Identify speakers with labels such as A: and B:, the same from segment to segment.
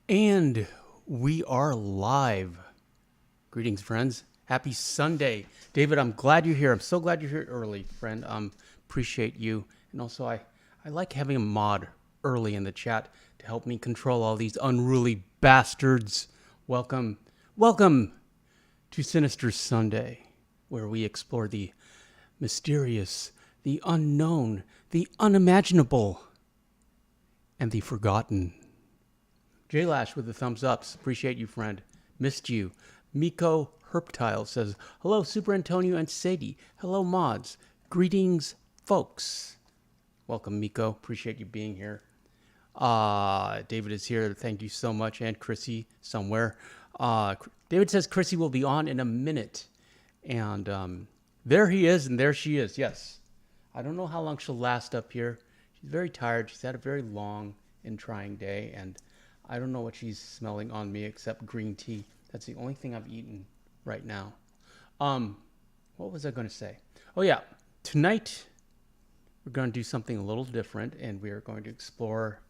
A: And we are live. Greetings, friends. Happy Sunday. David, I'm glad you're here. I'm so glad you're here early, friend. Appreciate you. And also, I like having a mod early in the chat to help me control all these unruly bastards. Welcome to Sinister Sunday, where we explore the mysterious, the unknown, the unimaginable, and the forgotten. J Lash with the thumbs ups. Appreciate you, friend. Missed you. Miko Herptile says, hello, superantonio and Sadie. Hello, mods. Greetings, folks. Welcome, Miko. Appreciate you being here. David is here. Thank you so much. And Chrissy somewhere. David says Chrissy will be on in a minute. And there he is and there she is. Yes. I don't know how long she'll last up here. She's very tired. She's had a very long and trying day. And I don't know what she's smelling on me except green tea. That's the only thing I've eaten right now. What was I going to say? Oh, yeah. Tonight, we're going to do something a little different, and we are going to explore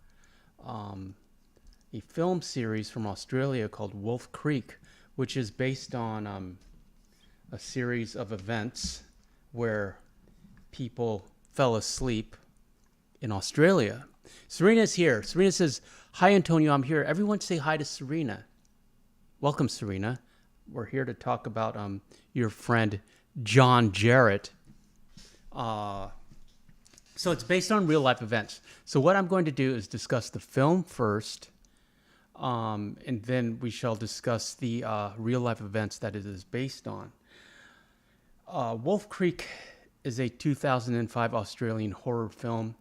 A: a film series from Australia called Wolf Creek, which is based on a series of events where people fell asleep in Australia. Serena's here. Serena says, hi, Antonio, I'm here. Everyone say hi to Serena. Welcome, Serena. We're here to talk about your friend, John Jarrett. So it's based on real-life events. So what I'm going to do is discuss the film first, and then we shall discuss the real-life events that it is based on. Wolf Creek is a 2005 Australian horror film.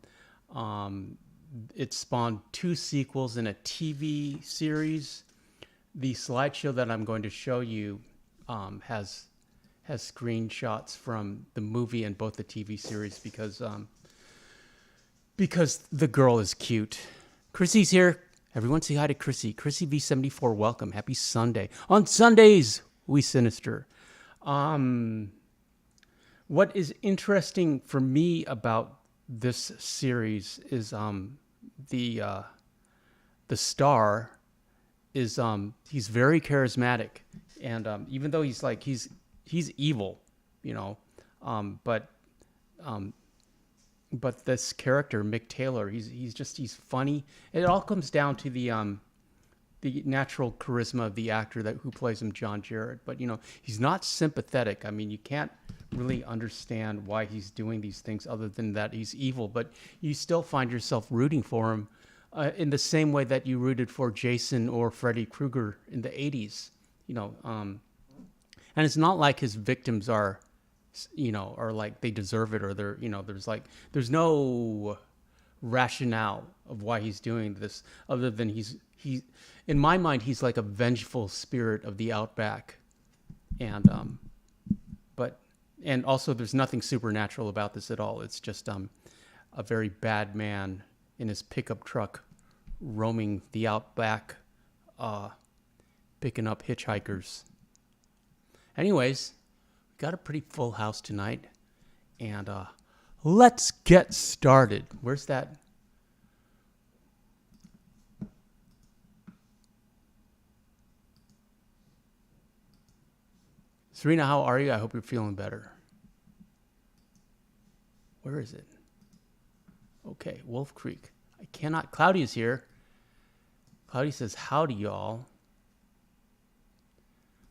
A: It spawned 2 sequels and a TV series. The slideshow that I'm going to show you has screenshots from the movie and both the TV series because the girl is cute. Chrissy's here. Everyone say hi to Chrissy. Chrissy V74, welcome. Happy Sunday. On Sundays, we Sinister. What is interesting for me about this series is the star is he's very charismatic, and even though he's evil, you know, but this character Mick Taylor, he's funny. It all comes down to the natural charisma of the actor who plays him, John Jarrett. But you know, he's not sympathetic. I mean, you can't really understand why he's doing these things other than that he's evil, but you still find yourself rooting for him in the same way that you rooted for Jason or Freddy Krueger in the 80s, you know. And it's not like his victims are like they deserve it, or they're, you know, there's no rationale of why he's doing this other than he in my mind he's like a vengeful spirit of the outback. And and also there's nothing supernatural about this at all. It's just a very bad man in his pickup truck roaming the outback, picking up hitchhikers. Anyways, we got a pretty full house tonight, and let's get started. Where's that? Serena, how are you? I hope you're feeling better. Where is it? Okay, Wolf Creek. I cannot. Cloudy is here. Cloudy says, howdy, y'all.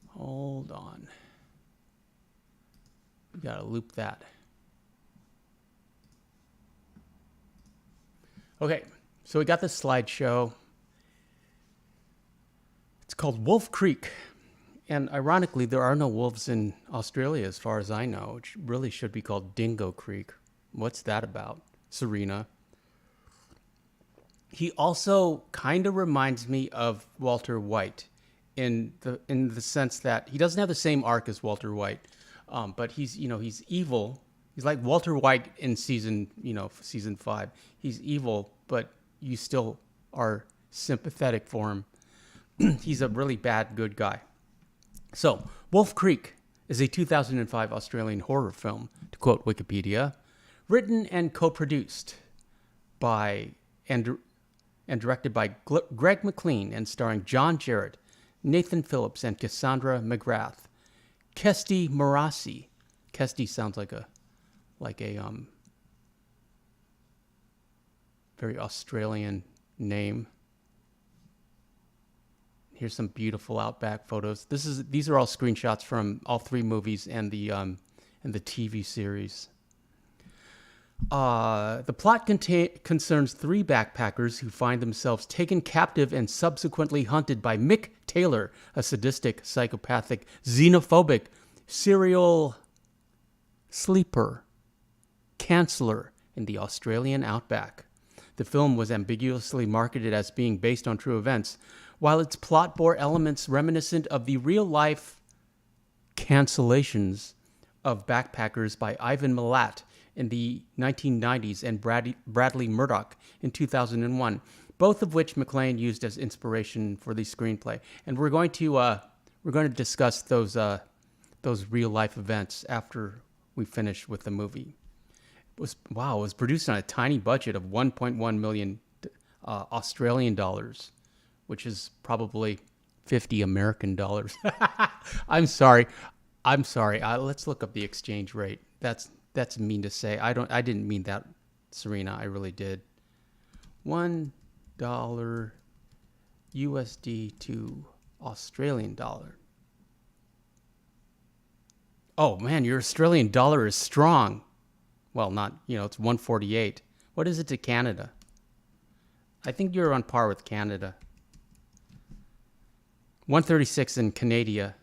A: Hold on. We gotta loop that. Okay, so we got this slideshow. It's called Wolf Creek. And ironically, there are no wolves in Australia as far as I know. It really should be called Dingo Creek. What's that about, Serena? He also kind of reminds me of Walter White in the sense that he doesn't have the same arc as Walter White, but he's evil. He's like Walter White in season 5. He's evil, but you still are sympathetic for him. He's a really bad good guy. So, Wolf Creek is a 2005 Australian horror film, to quote Wikipedia, written and co-produced by and directed by Greg McLean and starring John Jarrett, Nathan Phillips, and Cassandra McGrath. Kesti Morasi. Kesti sounds like a very Australian name. Here's some beautiful outback photos. These are all screenshots from all three movies and the TV series. The plot concerns three backpackers who find themselves taken captive and subsequently hunted by Mick Taylor, a sadistic, psychopathic, xenophobic, serial sleeper, canceller in the Australian outback. The film was ambiguously marketed as being based on true events, while its plot bore elements reminiscent of the real-life cancellations of backpackers by Ivan Milat in the 1990s and Bradley Murdoch in 2001, both of which McLean used as inspiration for the screenplay. And we're going to discuss those real-life events after we finish with the movie. It was produced on a tiny budget of 1.1 million Australian dollars, which is probably 50 American dollars. I'm sorry. Let's look up the exchange rate. That's mean to say. I didn't mean that, Serena. I really did. $1 USD to Australian dollar. Oh man, your Australian dollar is strong. Well, not, it's 148. What is it to Canada? I think you're on par with Canada. 136 in Canada.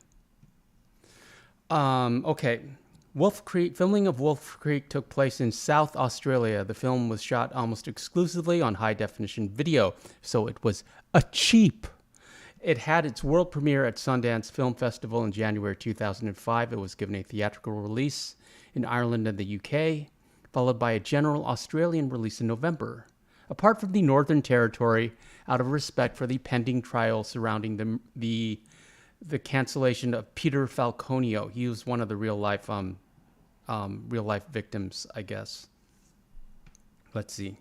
A: Okay. Wolf Creek, filming of Wolf Creek took place in South Australia. The film was shot almost exclusively on high-definition video, so it was cheap. It had its world premiere at Sundance Film Festival in January 2005. It was given a theatrical release in Ireland and the UK, followed by a general Australian release in November. Apart from the Northern Territory, out of respect for the pending trial surrounding the cancellation of Peter Falconio, he was one of the real life victims, I guess. Let's see.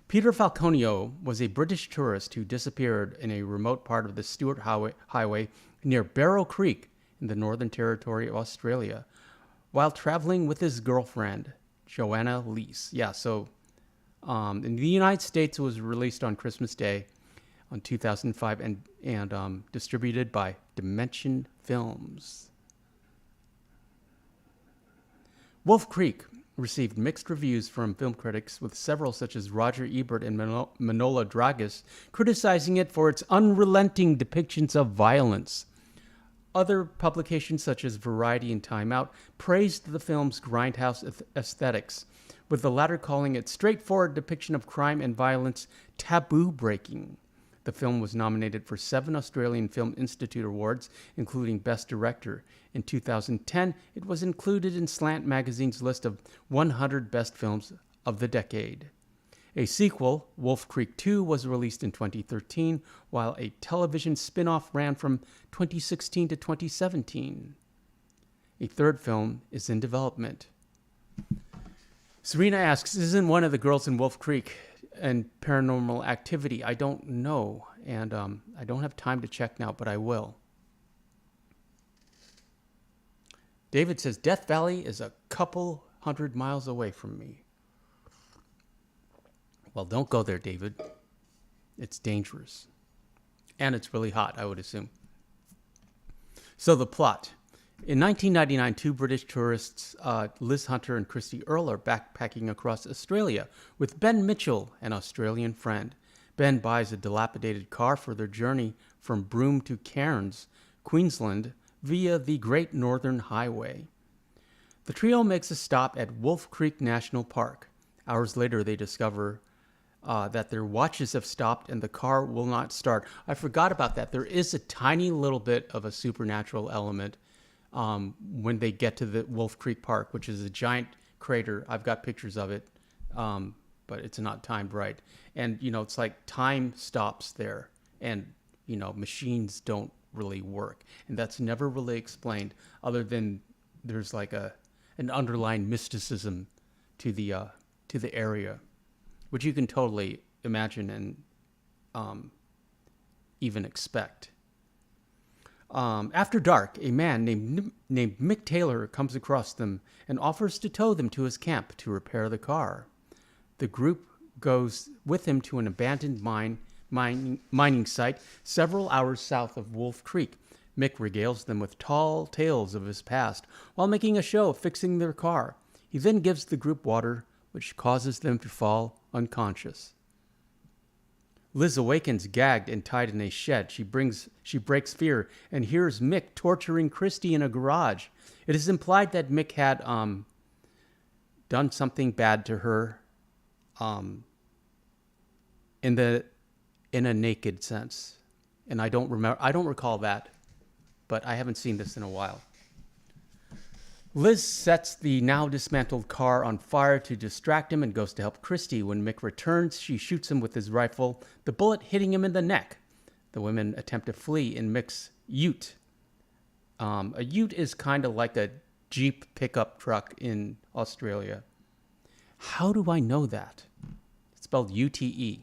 A: Peter Falconio was a British tourist who disappeared in a remote part of the Stewart Highway near Barrow Creek in the Northern Territory of Australia while traveling with his girlfriend, Joanna Leese. Yeah, so in the United States, it was released on Christmas Day on 2005 and distributed by Dimension Films. Wolf Creek received mixed reviews from film critics, with several such as Roger Ebert and Manola Dragas criticizing it for its unrelenting depictions of violence. Other publications such as Variety and Time Out praised the film's grindhouse aesthetics, with the latter calling it straightforward depiction of crime and violence taboo-breaking. The film was nominated for 7 Australian Film Institute awards, including Best Director. In 2010, it was included in Slant Magazine's list of 100 Best Films of the Decade. A sequel, Wolf Creek 2, was released in 2013, while a television spin-off ran from 2016 to 2017. A third film is in development. Serena asks, isn't one of the girls in Wolf Creek and Paranormal Activity? I don't know, and I don't have time to check now, but I will. David says, Death Valley is a couple 100 miles away from me. Well, don't go there, David. It's dangerous. And it's really hot, I would assume. So the plot. In 1999, 2 British tourists, Liz Hunter and Christy Earle, are backpacking across Australia with Ben Mitchell, an Australian friend. Ben buys a dilapidated car for their journey from Broome to Cairns, Queensland, via the Great Northern Highway. The trio makes a stop at Wolf Creek National Park. Hours later, they discover that their watches have stopped and the car will not start. I forgot about that. There is a tiny little bit of a supernatural element when they get to the Wolf Creek Park, which is a giant crater. I've got pictures of it, but it's not timed right. And, it's like time stops there and, machines don't really work. And that's never really explained other than there's like an underlying mysticism to the area, which you can totally imagine and even expect. After dark, a man named Mick Taylor comes across them and offers to tow them to his camp to repair the car. The group goes with him to an abandoned mining site several hours south of Wolf Creek. Mick regales them with tall tales of his past while making a show of fixing their car. He then gives the group water, which causes them to fall unconscious. Liz awakens gagged and tied in a shed. She breaks free and hears Mick torturing Christy in a garage. It is implied that Mick had done something bad to her in a naked sense. And I don't recall that, but I haven't seen this in a while. Liz sets the now dismantled car on fire to distract him and goes to help Christy. When Mick returns, she shoots him with his rifle, the bullet hitting him in the neck. The women attempt to flee in Mick's ute. A ute is kind of like a Jeep pickup truck in Australia. How do I know that? It's spelled UTE.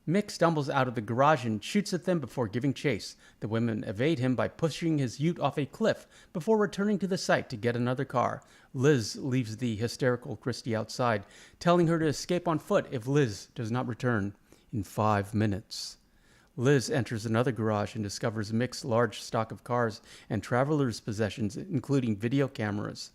A: Mick stumbles out of the garage and shoots at them before giving chase. The women evade him by pushing his ute off a cliff before returning to the site to get another car. Liz leaves the hysterical Christy outside, telling her to escape on foot if Liz does not return in 5 minutes. Liz enters another garage and discovers Mick's large stock of cars and travelers' possessions, including video cameras.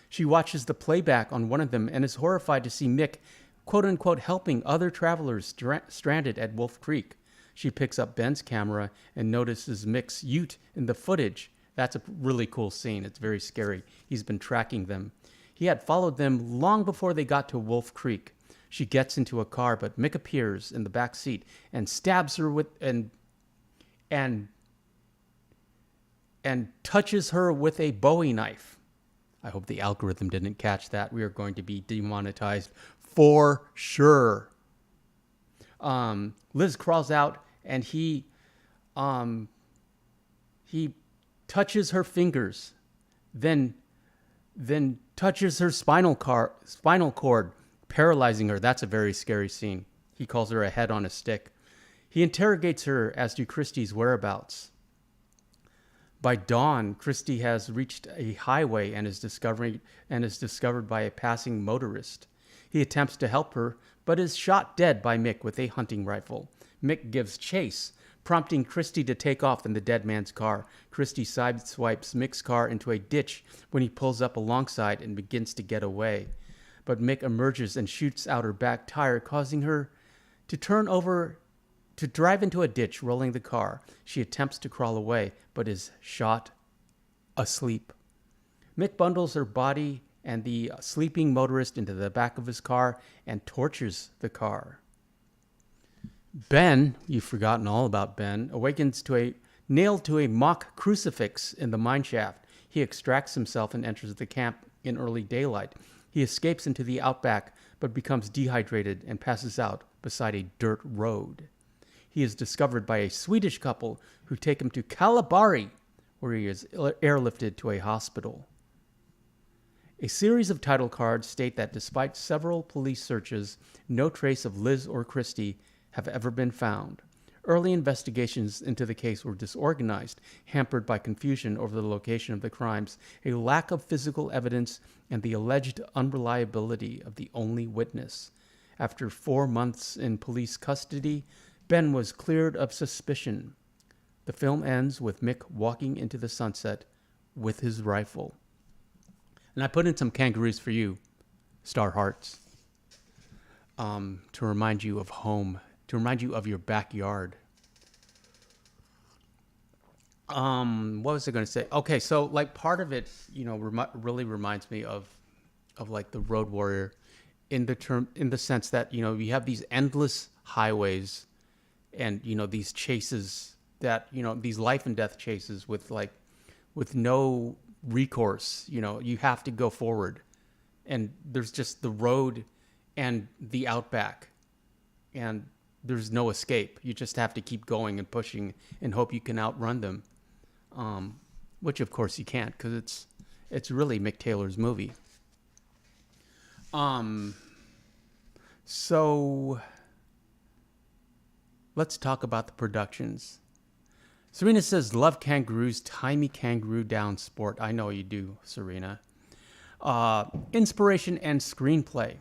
A: She watches the playback on one of them and is horrified to see Mick quote-unquote helping other travelers stranded at Wolf Creek. She picks up Ben's camera and notices Mick's ute in the footage. That's a really cool scene. It's very scary. He's been tracking them. He had followed them long before they got to Wolf Creek. She gets into a car, but Mick appears in the back seat and stabs her with and touches her with a Bowie knife. I hope the algorithm didn't catch that. We are going to be demonetized for sure. Liz crawls out and he touches her fingers, then touches her spinal cord, paralyzing her. That's a very scary scene. He calls her a head on a stick. He interrogates her as to Christy's whereabouts. By dawn, Christy has reached a highway and is discovered by a passing motorist. He attempts to help her, but is shot dead by Mick with a hunting rifle. Mick gives chase, prompting Christy to take off in the dead man's car. Christy sideswipes Mick's car into a ditch when he pulls up alongside and begins to get away. But Mick emerges and shoots out her back tire, causing her to turn over to drive into a ditch, rolling the car. She attempts to crawl away, but is shot asleep. Mick bundles her body and the sleeping motorist into the back of his car and tortures the car. Ben, you've forgotten all about Ben, awakens nailed to a mock crucifix in the mine shaft. He extracts himself and enters the camp in early daylight. He escapes into the outback, but becomes dehydrated and passes out beside a dirt road. He is discovered by a Swedish couple who take him to Kalabari, where he is airlifted to a hospital. A series of title cards state that despite several police searches, no trace of Liz or Christy have ever been found. Early investigations into the case were disorganized, hampered by confusion over the location of the crimes, a lack of physical evidence, and the alleged unreliability of the only witness. After 4 months in police custody, Ben was cleared of suspicion. The film ends with Mick walking into the sunset with his rifle. And I put in some kangaroos for you, Star Hearts, to remind you of home, to remind you of your backyard. What was I going to say? Okay, so like part of it, really reminds me of like the Road Warrior, in the sense that you have these endless highways, and these chases that these life and death chases with no recourse. You have to go forward, and there's just the road and the outback, and there's no escape. You just have to keep going and pushing and hope you can outrun them, which of course you can't, because it's really Mick Taylor's movie. So let's talk about the productions. Serena says, love kangaroos, tie me kangaroo down sport. I know you do, Serena. Inspiration and screenplay.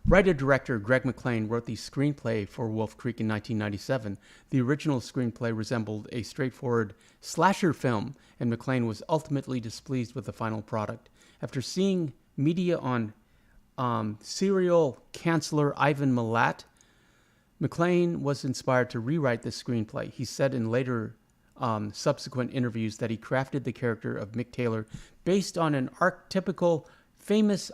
A: Writer-director Greg McLean wrote the screenplay for Wolf Creek in 1997. The original screenplay resembled a straightforward slasher film, and McLean was ultimately displeased with the final product. After seeing media on serial canceller Ivan Milat, McLean was inspired to rewrite the screenplay. He said in later subsequent interviews that he crafted the character of Mick Taylor based on an archetypical famous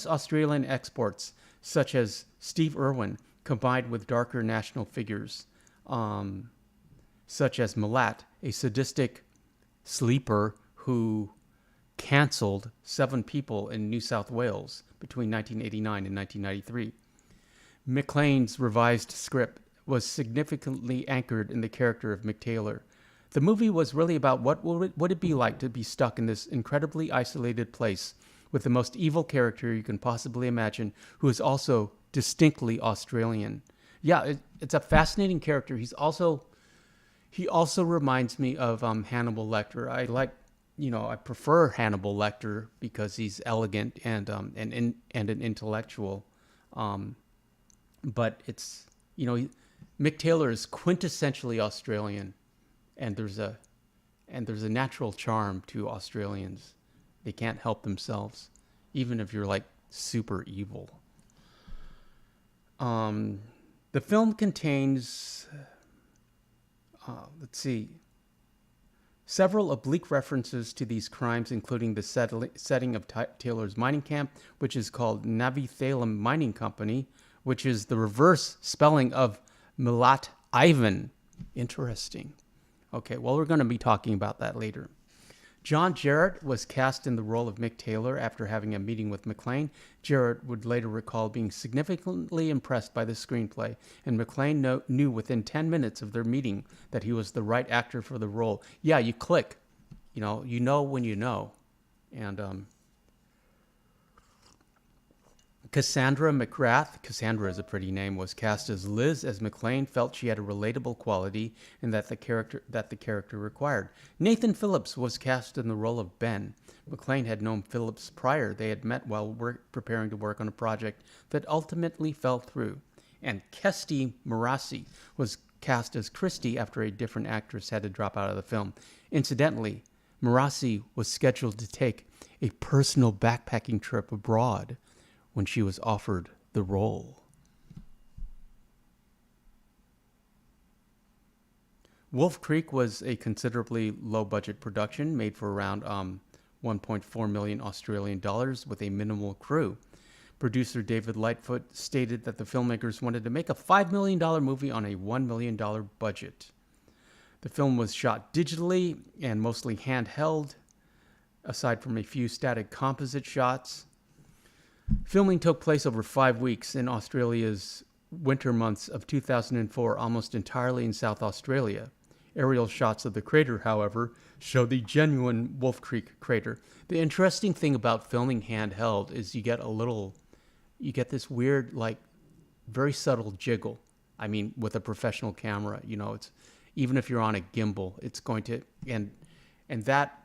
A: Australian exports such as Steve Irwin, combined with darker national figures such as Milat, a sadistic sleeper who canceled 7 people in New South Wales between 1989 and 1993. McLean's revised script was significantly anchored in the character of Mick Taylor. The movie was really about what would it be like to be stuck in this incredibly isolated place with the most evil character you can possibly imagine, who is also distinctly Australian. Yeah, it's a fascinating character. He also reminds me of Hannibal Lecter. I prefer Hannibal Lecter because he's elegant and an intellectual. But it's, Mick Taylor is quintessentially Australian, and there's a natural charm to Australians. They can't help themselves, even if you're like super evil. The film contains, several oblique references to these crimes, including the setting of Taylor's mining camp, which is called Navithalem Mining Company, which is the reverse spelling of Milat Ivan. Interesting. Okay, well, we're going to be talking about that later. John Jarratt was cast in the role of Mick Taylor after having a meeting with McLean. Jarratt would later recall being significantly impressed by the screenplay, and McLean knew within 10 minutes of their meeting that he was the right actor for the role. Yeah, you click. You know when you know. And Cassandra McGrath, Cassandra is a pretty name, was cast as Liz, as McLean felt she had a relatable quality and that the character required. Nathan Phillips was cast in the role of Ben. McLean had known Phillips prior. They had met while preparing to work on a project that ultimately fell through. And Kesty Morassi was cast as Christy after a different actress had to drop out of the film. Incidentally, Morassi was scheduled to take a personal backpacking trip abroad when she was offered the role. Wolf Creek was a considerably low-budget production made for around 1.4 million Australian dollars with a minimal crew. Producer David Lightfoot stated that the filmmakers wanted to make a $5 million movie on a $1 million budget. The film was shot digitally and mostly handheld, aside from a few static composite shots. Filming took place over 5 weeks in Australia's winter months of 2004, almost entirely in South Australia. Aerial shots of the crater, however, show the genuine Wolf Creek crater. The interesting thing about filming handheld is you get this weird, like, very subtle jiggle. I mean, with a professional camera, it's, even if you're on a gimbal, it's going to, and that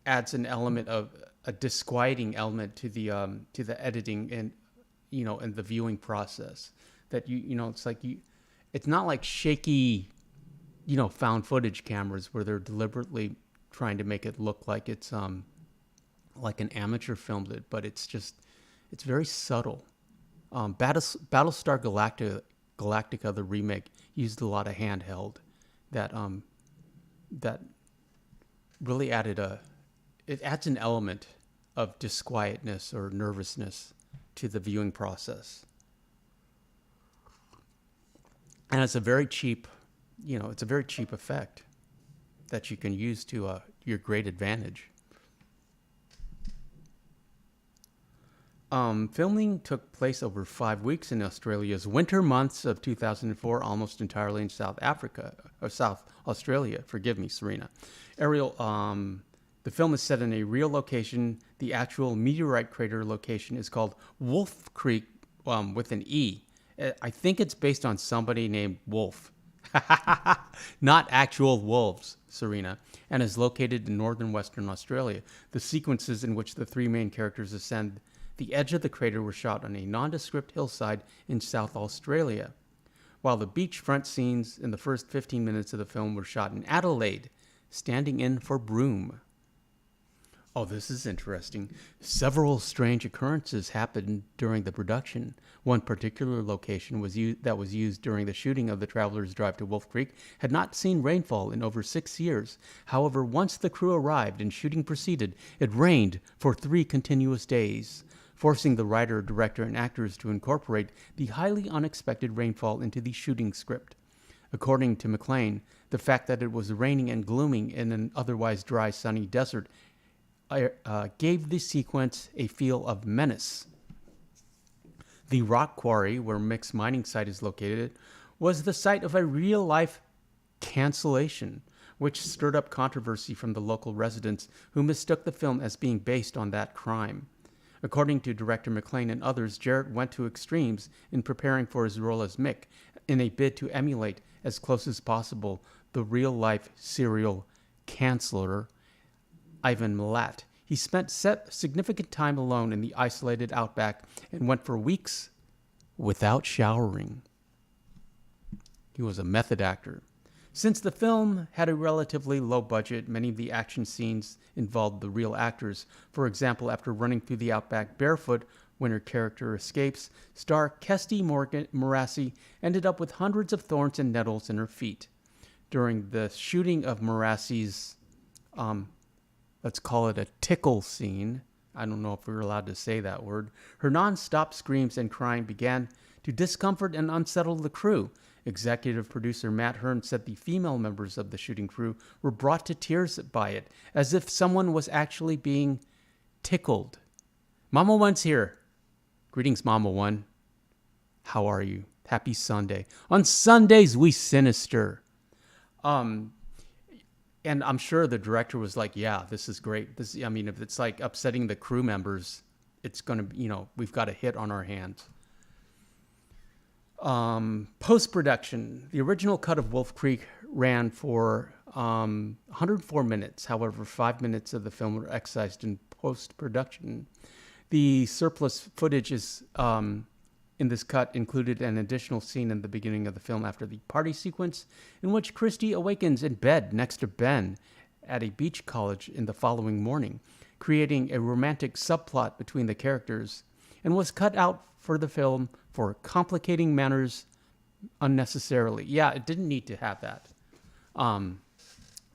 A: adds an element of a disquieting element to the editing and and the viewing process. That it's not like shaky found footage cameras where they're deliberately trying to make it look like it's like an amateur filmed it, but it's very subtle. Battlestar Galactica, the remake, used a lot of handheld that really it adds an element of disquietness or nervousness to the viewing process. And it's a very cheap, effect that you can use to your great advantage. Filming took place over 5 weeks in Australia's winter months of 2004, almost entirely in South Australia. Forgive me, Serena. The The film is set in a real location. The actual meteorite crater location is called Wolf Creek with an E. I think it's based on somebody named Wolf. Not actual wolves, Serena, and is located in northern Western Australia. The sequences in which the three main characters ascend the edge of the crater were shot on a nondescript hillside in South Australia, while the beachfront scenes in the first 15 minutes of the film were shot in Adelaide, standing in for Broome. Oh, this is interesting. Several strange occurrences happened during the production. One particular location that was used during the shooting of The Traveler's Drive to Wolf Creek had not seen rainfall in over 6 years. However, once the crew arrived and shooting proceeded, it rained for 3 continuous days, forcing the writer, director, and actors to incorporate the highly unexpected rainfall into the shooting script. According to McLean, the fact that it was raining and glooming in an otherwise dry, sunny desert gave the sequence a feel of menace. The rock quarry, where Mick's mining site is located, was the site of a real-life cancellation, which stirred up controversy from the local residents who mistook the film as being based on that crime. According to director McLean and others, Jarrett went to extremes in preparing for his role as Mick in a bid to emulate as close as possible the real-life serial canceller Ivan Milat. He spent significant time alone in the isolated outback and went for weeks without showering. He was a method actor. Since the film had a relatively low budget, many of the action scenes involved the real actors. For example, after running through the outback barefoot when her character escapes, star Kesty Morassi ended up with hundreds of thorns and nettles in her feet. During the shooting of Morassi's let's call it a tickle scene. I don't know if we were allowed to say that word. Her non-stop screams and crying began to discomfort and unsettle the crew. Executive producer Matt Hearn said the female members of the shooting crew were brought to tears by it, as if someone was actually being tickled. Mama One's here. Greetings, Mama One. How are you? Happy Sunday. On Sundays, we Sinister. And I'm sure the director was like, yeah, this is great. If it's like upsetting the crew members, it's going to, we've got a hit on our hands. Post-production. The original cut of Wolf Creek ran for 104 minutes. However, 5 minutes of the film were excised in post-production. The surplus footage is in this cut included an additional scene in the beginning of the film after the party sequence, in which Christy awakens in bed next to Ben at a beach college in the following morning, creating a romantic subplot between the characters, and was cut out for the film for complicating matters unnecessarily. Yeah, it didn't need to have that.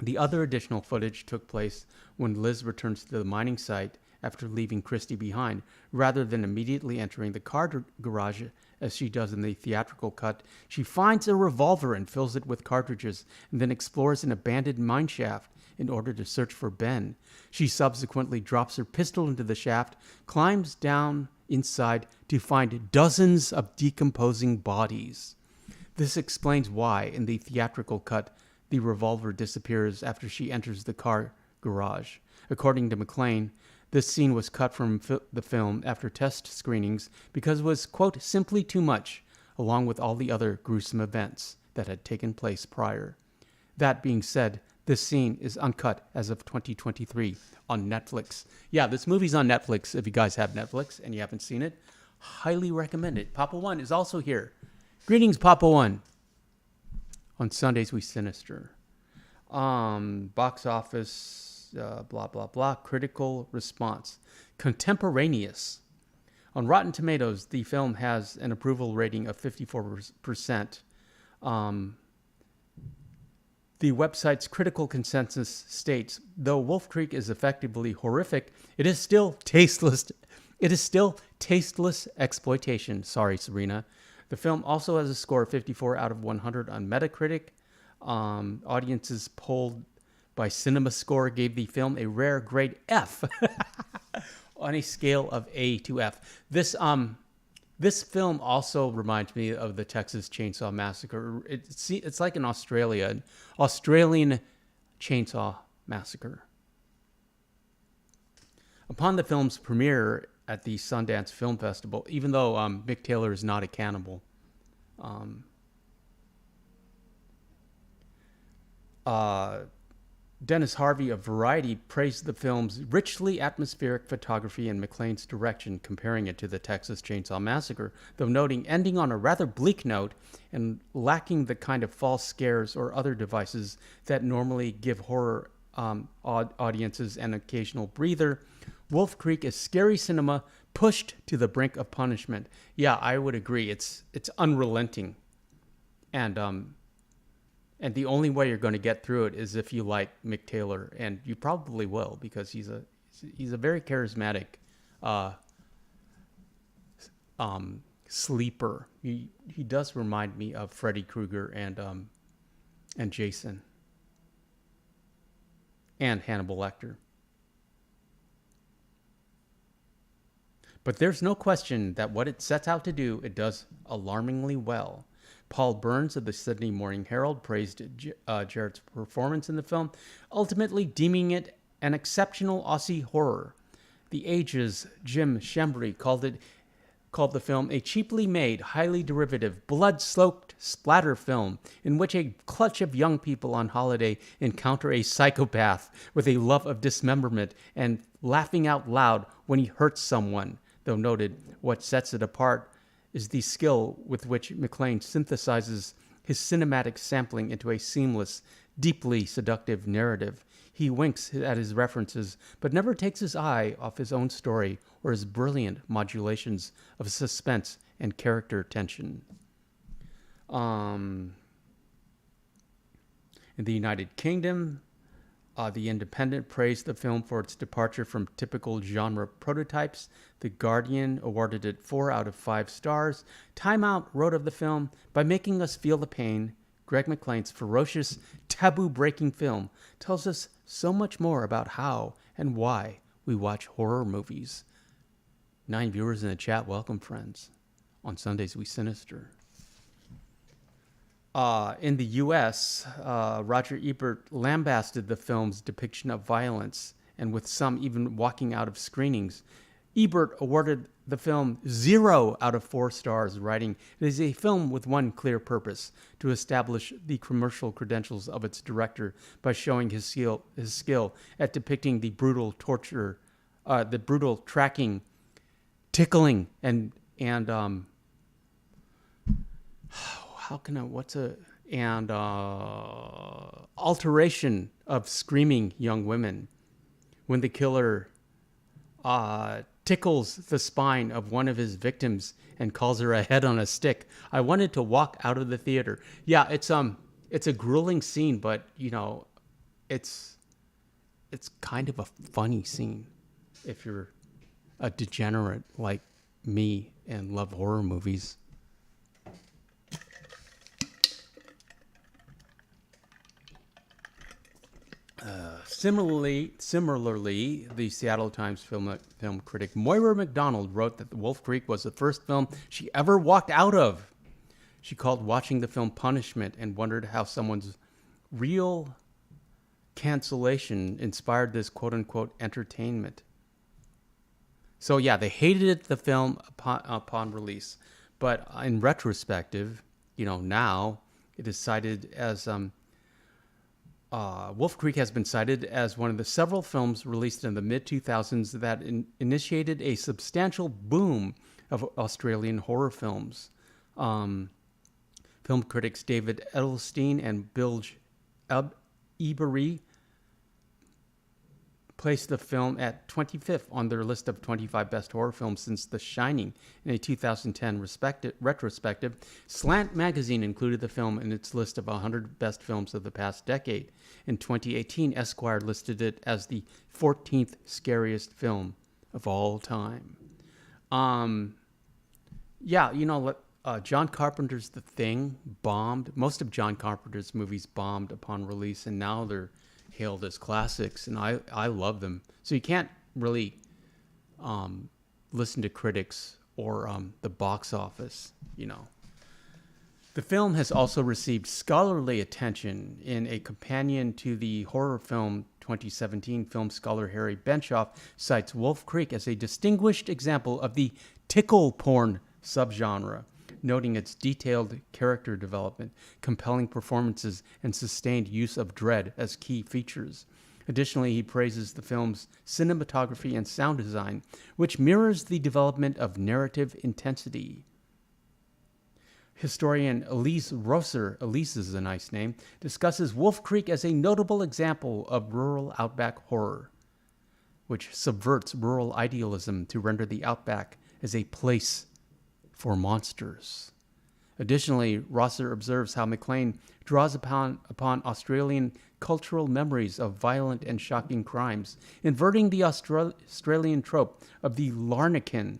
A: The other additional footage took place when Liz returns to the mining site after leaving Christy behind, rather than immediately entering the car garage as she does in the theatrical cut. She finds a revolver and fills it with cartridges, and then explores an abandoned mine shaft in order to search for Ben. She subsequently drops her pistol into the shaft, climbs down inside to find dozens of decomposing bodies. This explains why, in the theatrical cut, the revolver disappears after she enters the car garage. According to McLean, this scene was cut from the film after test screenings because it was, quote, simply too much, along with all the other gruesome events that had taken place prior. That being said, this scene is uncut as of 2023 on Netflix. Yeah, this movie's on Netflix. If you guys have Netflix and you haven't seen it, highly recommend it. Papa One is also here. Greetings, Papa One. On Sundays, we Sinister. Box office... blah, blah, blah. Critical response. Contemporaneous. On Rotten Tomatoes, the film has an approval rating of 54%. The website's critical consensus states, though Wolf Creek is effectively horrific, it is still tasteless. It is still tasteless exploitation. Sorry, Serena. The film also has a score of 54 out of 100 on Metacritic. Audiences polled by CinemaScore gave the film a rare grade F on a scale of A to F. This film also reminds me of the Texas Chainsaw Massacre. It's like an Australian Chainsaw Massacre. Upon the film's premiere at the Sundance Film Festival, even though Mick Taylor is not a cannibal, um, uh, Dennis Harvey of Variety praised the film's richly atmospheric photography and McClane's direction, comparing it to the Texas Chainsaw Massacre, though noting ending on a rather bleak note and lacking the kind of false scares or other devices that normally give horror audiences an occasional breather. Wolf Creek is scary cinema pushed to the brink of punishment. Yeah, I would agree. It's unrelenting, and the only way you're going to get through it is if you like Mick Taylor, and you probably will, because he's a very charismatic sleeper. He does remind me of Freddy Krueger and Jason and Hannibal Lecter. But there's no question that what it sets out to do, it does alarmingly well. Paul Burns of the Sydney Morning Herald praised Jarrett's performance in the film, ultimately deeming it an exceptional Aussie horror. The Age's Jim Shembry called the film a cheaply made, highly derivative, blood-soaked splatter film in which a clutch of young people on holiday encounter a psychopath with a love of dismemberment and laughing out loud when he hurts someone. Though noted, what sets it apart is the skill with which McClane synthesizes his cinematic sampling into a seamless, deeply seductive narrative. He winks at his references, but never takes his eye off his own story or his brilliant modulations of suspense and character tension. In the United Kingdom, The Independent praised the film for its departure from typical genre prototypes. The Guardian awarded it 4 out of 5 stars. Time Out wrote of the film, by making us feel the pain, Greg McClane's ferocious, taboo-breaking film tells us so much more about how and why we watch horror movies. 9 viewers in the chat, welcome friends. On Sundays we Sinister. In the U.S., Roger Ebert lambasted the film's depiction of violence, and with some even walking out of screenings. Ebert awarded the film 0 out of 4 stars, writing, "It is a film with one clear purpose, to establish the commercial credentials of its director by showing his skill at depicting the brutal torture, the brutal tracking, tickling, and alteration of screaming young women. When the killer tickles the spine of one of his victims and calls her a head on a stick, I wanted to walk out of the theater." Yeah, it's a grueling scene, but it's kind of a funny scene if you're a degenerate like me and love horror movies. Similarly, the Seattle Times film critic Moira MacDonald wrote that The Wolf Creek was the first film she ever walked out of. She called watching the film punishment and wondered how someone's real cancellation inspired this quote-unquote entertainment. So yeah, they hated the film upon release, but in retrospective, now it is cited as Wolf Creek has been cited as one of the several films released in the mid-2000s that initiated a substantial boom of Australian horror films. Film critics David Edelstein and Bilge Ebery placed the film at 25th on their list of 25 best horror films since The Shining in a 2010 retrospective. Slant magazine included the film in its list of 100 best films of the past decade. In 2018, Esquire listed it as the 14th scariest film of all time. John Carpenter's The Thing bombed. Most of John Carpenter's movies bombed upon release, and now they're hailed as classics, and I love them. So you can't really listen to critics or the box office, The film has also received scholarly attention in a companion to the horror film 2017. Film scholar Harry Benshoff cites Wolf Creek as a distinguished example of the tickle porn subgenre, noting its detailed character development, compelling performances, and sustained use of dread as key features. Additionally, he praises the film's cinematography and sound design, which mirrors the development of narrative intensity. Historian Elise Rosser, Elise is a nice name, discusses Wolf Creek as a notable example of rural outback horror, which subverts rural idealism to render the outback as a place for monsters. Additionally, Rosser observes how McLean draws upon Australian cultural memories of violent and shocking crimes, inverting the Australian trope of the larnakin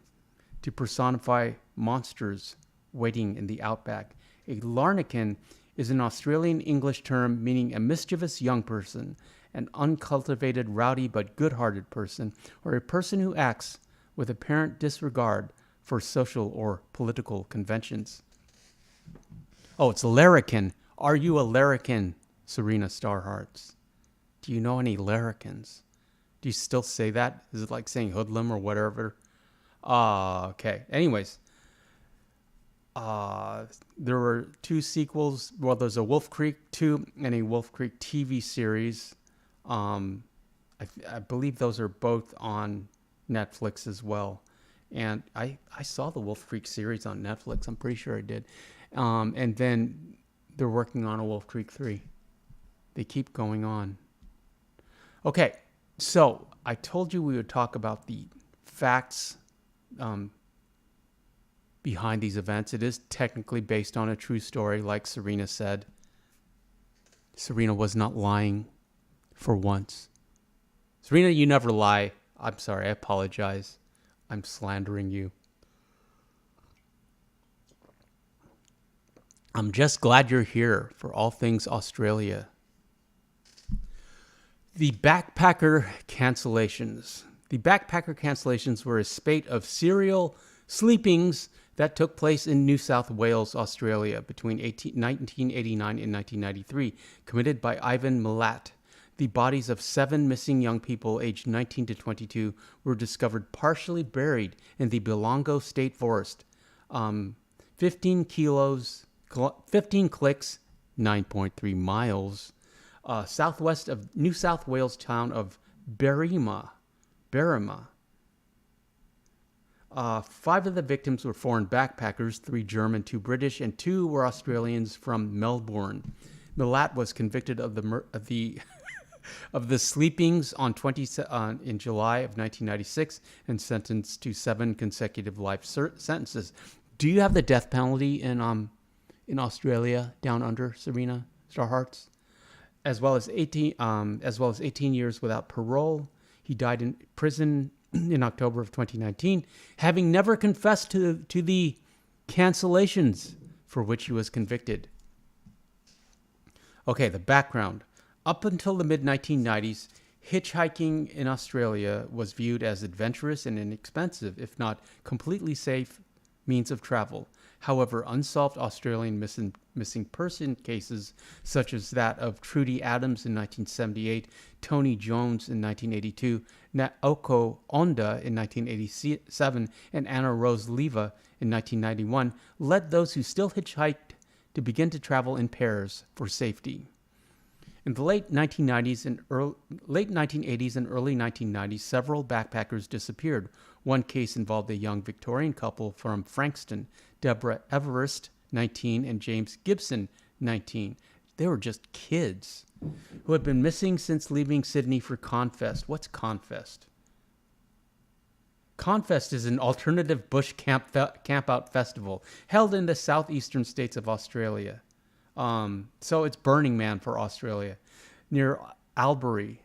A: to personify monsters waiting in the outback. A larnakin is an Australian English term meaning a mischievous young person, an uncultivated, rowdy but good-hearted person, or a person who acts with apparent disregard for social or political conventions. Oh, it's larrikin. Are you a larrikin, Serena Starhearts? Do you know any larrikins? Do you still say that? Is it like saying hoodlum or whatever? Okay. Anyways, there were 2 sequels. Well, there's a Wolf Creek 2 and a Wolf Creek TV series. I believe those are both on Netflix as well. And I saw the Wolf Creek series on Netflix. I'm pretty sure I did. And then they're working on a Wolf Creek 3. They keep going on. Okay, so I told you we would talk about the facts behind these events. It is technically based on a true story, like Serena said. Serena was not lying for once. Serena, you never lie. I'm sorry, I apologize. I'm slandering you. I'm just glad you're here for all things Australia. The backpacker cancellations. The backpacker cancellations were a spate of serial sleepings that took place in New South Wales, Australia, between 1989 and 1993, committed by Ivan Milat. The bodies of 7 missing young people aged 19 to 22 were discovered partially buried in the Belongo State Forest. 15 clicks, 9.3 miles, southwest of New South Wales town of Berrima. 5 of the victims were foreign backpackers, 3 German, 2 British, and 2 were Australians from Melbourne. Milat was convicted of the of the sleepings in July of 1996 and sentenced to 7 consecutive life sentences. Do you have the death penalty in Australia down under, Serena Starhearts? As well as 18 years without parole. He died in prison in October of 2019, having never confessed to the cancellations for which he was convicted. Okay, the background. Up until the mid-1990s, hitchhiking in Australia was viewed as adventurous and inexpensive, if not completely safe, means of travel. However, unsolved Australian missing person cases, such as that of Trudy Adams in 1978, Tony Jones in 1982, Naoko Onda in 1987, and Anna Rose Leva in 1991, led those who still hitchhiked to begin to travel in pairs for safety. In the late 1980s and early 1990s, several backpackers disappeared. One case involved a young Victorian couple from Frankston, Deborah Everest, 19, and James Gibson, 19. They were just kids who had been missing since leaving Sydney for Confest. What's Confest? Confest is an alternative bush camp-out festival held in the southeastern states of Australia. So it's Burning Man for Australia, near Albury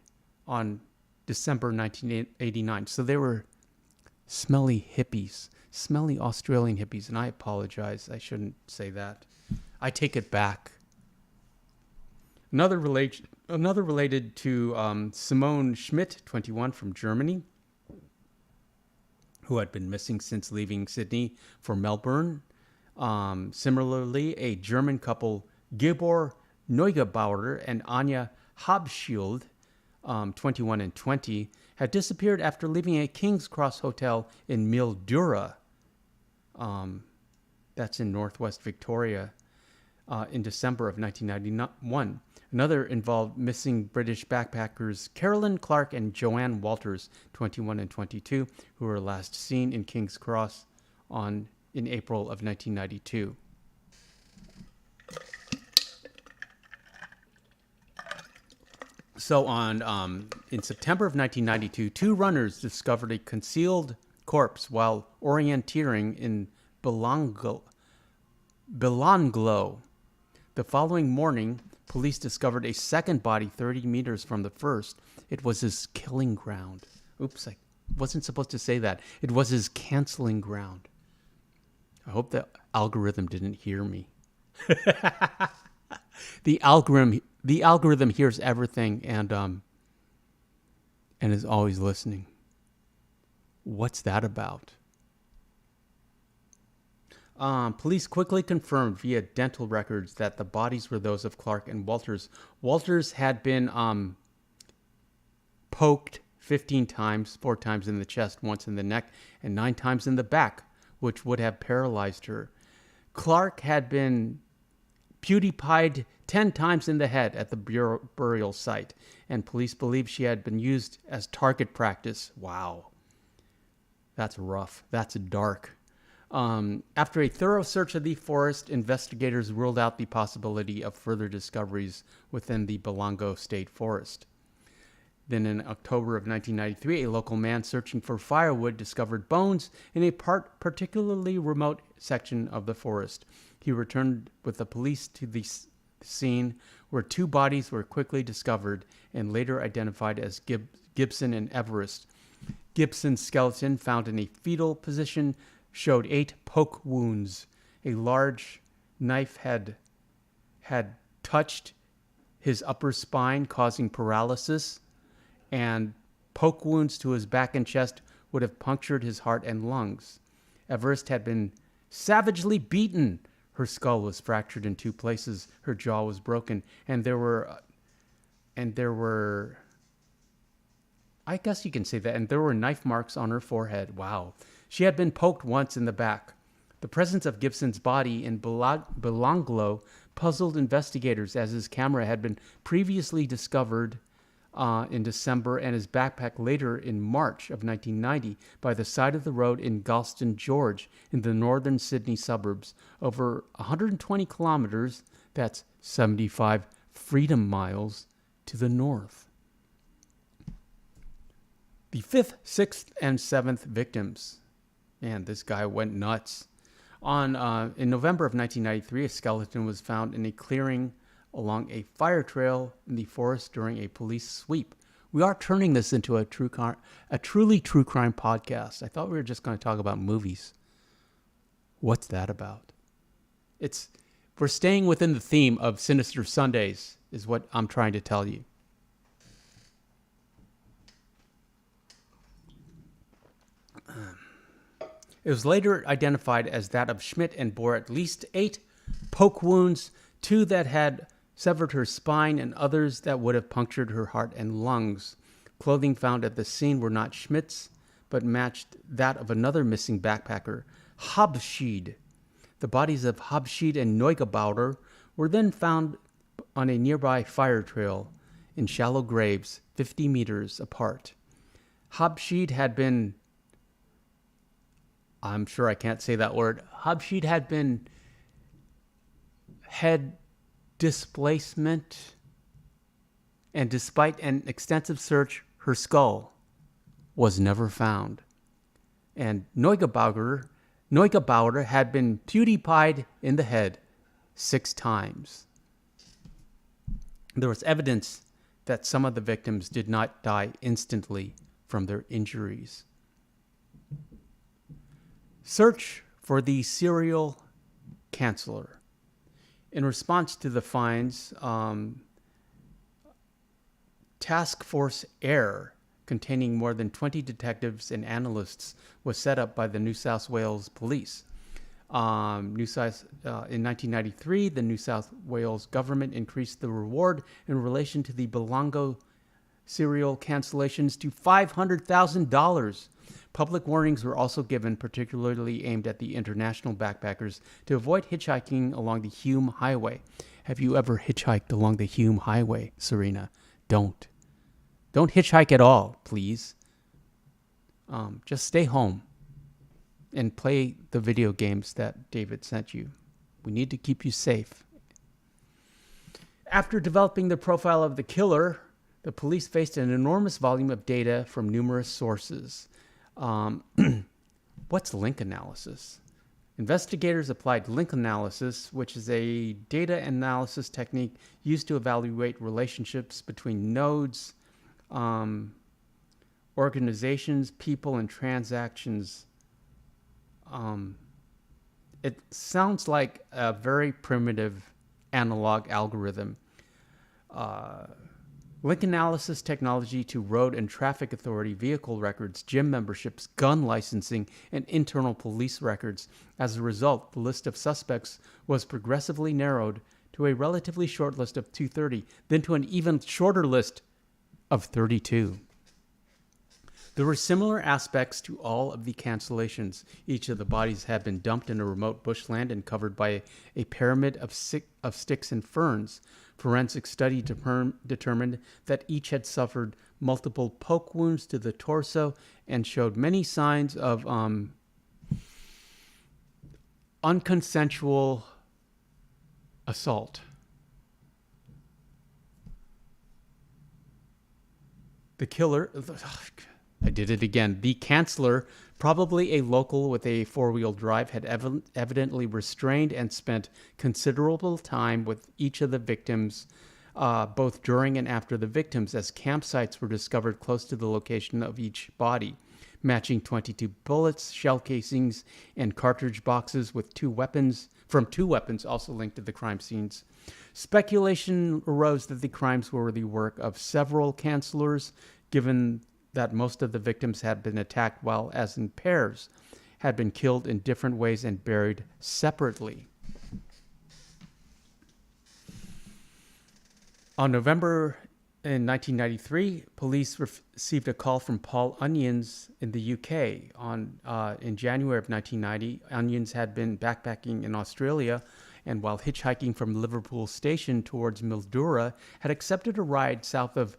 A: on December 1989. So they were smelly Australian hippies, and I apologize. I shouldn't say that. I take it back. Another related to Simone Schmidt, 21, from Germany, who had been missing since leaving Sydney for Melbourne. Similarly, a German couple, Gabor Neugebauer and Anja Habschild, 21 and 20, had disappeared after leaving a King's Cross hotel in Mildura, that's in northwest Victoria, in December of 1991. Another involved missing British backpackers Carolyn Clark and Joanne Walters, 21 and 22, who were last seen in King's Cross in April of 1992. So in September of 1992, two runners discovered a concealed corpse while orienteering in Belanglo. The following morning, police discovered a second body 30 meters from the first. It was his killing ground. Oops, I wasn't supposed to say that. It was his canceling ground. I hope the algorithm didn't hear me. The algorithm hears everything and is always listening. What's that about? Police quickly confirmed via dental records that the bodies were those of Clark and Walters. Walters had been poked 15 times, 4 times in the chest, once in the neck, and 9 times in the back, which would have paralyzed her. Clark had been PewDiePied 10 times in the head at the burial site, and police believe she had been used as target practice. Wow. That's rough. That's dark. After a thorough search of the forest, investigators ruled out the possibility of further discoveries within the Belongo State Forest. Then in October of 1993, a local man searching for firewood discovered bones in a particularly remote section of the forest. He returned with the police to the scene, where 2 bodies were quickly discovered and later identified as Gibson and Everest. Gibson's skeleton, found in a fetal position, showed 8 poke wounds. A large knife had touched his upper spine, causing paralysis, and poke wounds to his back and chest would have punctured his heart and lungs. Everest had been savagely beaten. Her skull was fractured in 2 places. Her jaw was broken, and there were, I guess you can say that, and there were knife marks on her forehead. Wow. She had been poked once in the back. The presence of Gibson's body in Belanglo puzzled investigators, as his camera had been previously discovered in December and his backpack later in March of 1990 by the side of the road in Galston, George, in the northern Sydney suburbs, over 120 kilometers, that's 75 freedom miles, to the north. The 5th, 6th, and 7th victims. Man, this guy went nuts. In November of 1993, a skeleton was found in a clearing along a fire trail in the forest during a police sweep. We are turning this into a truly true crime podcast. I thought we were just going to talk about movies. What's that about? We're staying within the theme of Sinister Sundays, is what I'm trying to tell you. It was later identified as that of Schmidt and bore at least 8 poke wounds, 2 that had severed her spine and others that would have punctured her heart and lungs. Clothing found at the scene were not Schmidt's, but matched that of another missing backpacker, Habschied. The bodies of Habschied and Neugebauer were then found on a nearby fire trail in shallow graves 50 meters apart. Habschied had been... I'm sure I can't say that word. Habschied had been head displacement, and despite an extensive search, her skull was never found. And Neugebauer had been PewDiePied in the head 6 times. There was evidence that some of the victims did not die instantly from their injuries. Search for the serial canceller. In response to the finds, Task Force Air, containing more than 20 detectives and analysts, was set up by the New South Wales Police. In 1993, the New South Wales government increased the reward in relation to the Belongo serial cancellations to $500,000. Public warnings were also given, particularly aimed at the international backpackers, to avoid hitchhiking along the Hume Highway. Have you ever hitchhiked along the Hume Highway, Serena? Don't. Don't hitchhike at all, please. Just stay home and play the video games that David sent you. We need to keep you safe. After developing the profile of the killer, the police faced an enormous volume of data from numerous sources. What's link analysis? Investigators applied link analysis, which is a data analysis technique used to evaluate relationships between nodes, organizations, people, and transactions. It sounds like a very primitive analog algorithm. Link analysis technology to road and traffic authority vehicle records, gym memberships, gun licensing, and internal police records. As a result, the list of suspects was progressively narrowed to a relatively short list of 230, then to an even shorter list of 32. There were similar aspects to all of the cancellations. Each of the bodies had been dumped in a remote bushland and covered by a pyramid of sticks and ferns. Forensic study determined that each had suffered multiple poke wounds to the torso and showed many signs of unconsensual assault. The killer... I did it again. The canceller, probably a local with a four-wheel drive, had evidently restrained and spent considerable time with each of the victims, both during and after the victims, as campsites were discovered close to the location of each body, matching 22 bullets, shell casings, and cartridge boxes with two weapons also linked to the crime scenes. Speculation arose that the crimes were the work of several cancellors, given that most of the victims had been attacked while, as in pairs, had been killed in different ways and buried separately. On November in 1993, police received a call from Paul Onions in the UK. In January of 1990, Onions had been backpacking in Australia, and while hitchhiking from Liverpool Station towards Mildura, had accepted a ride south of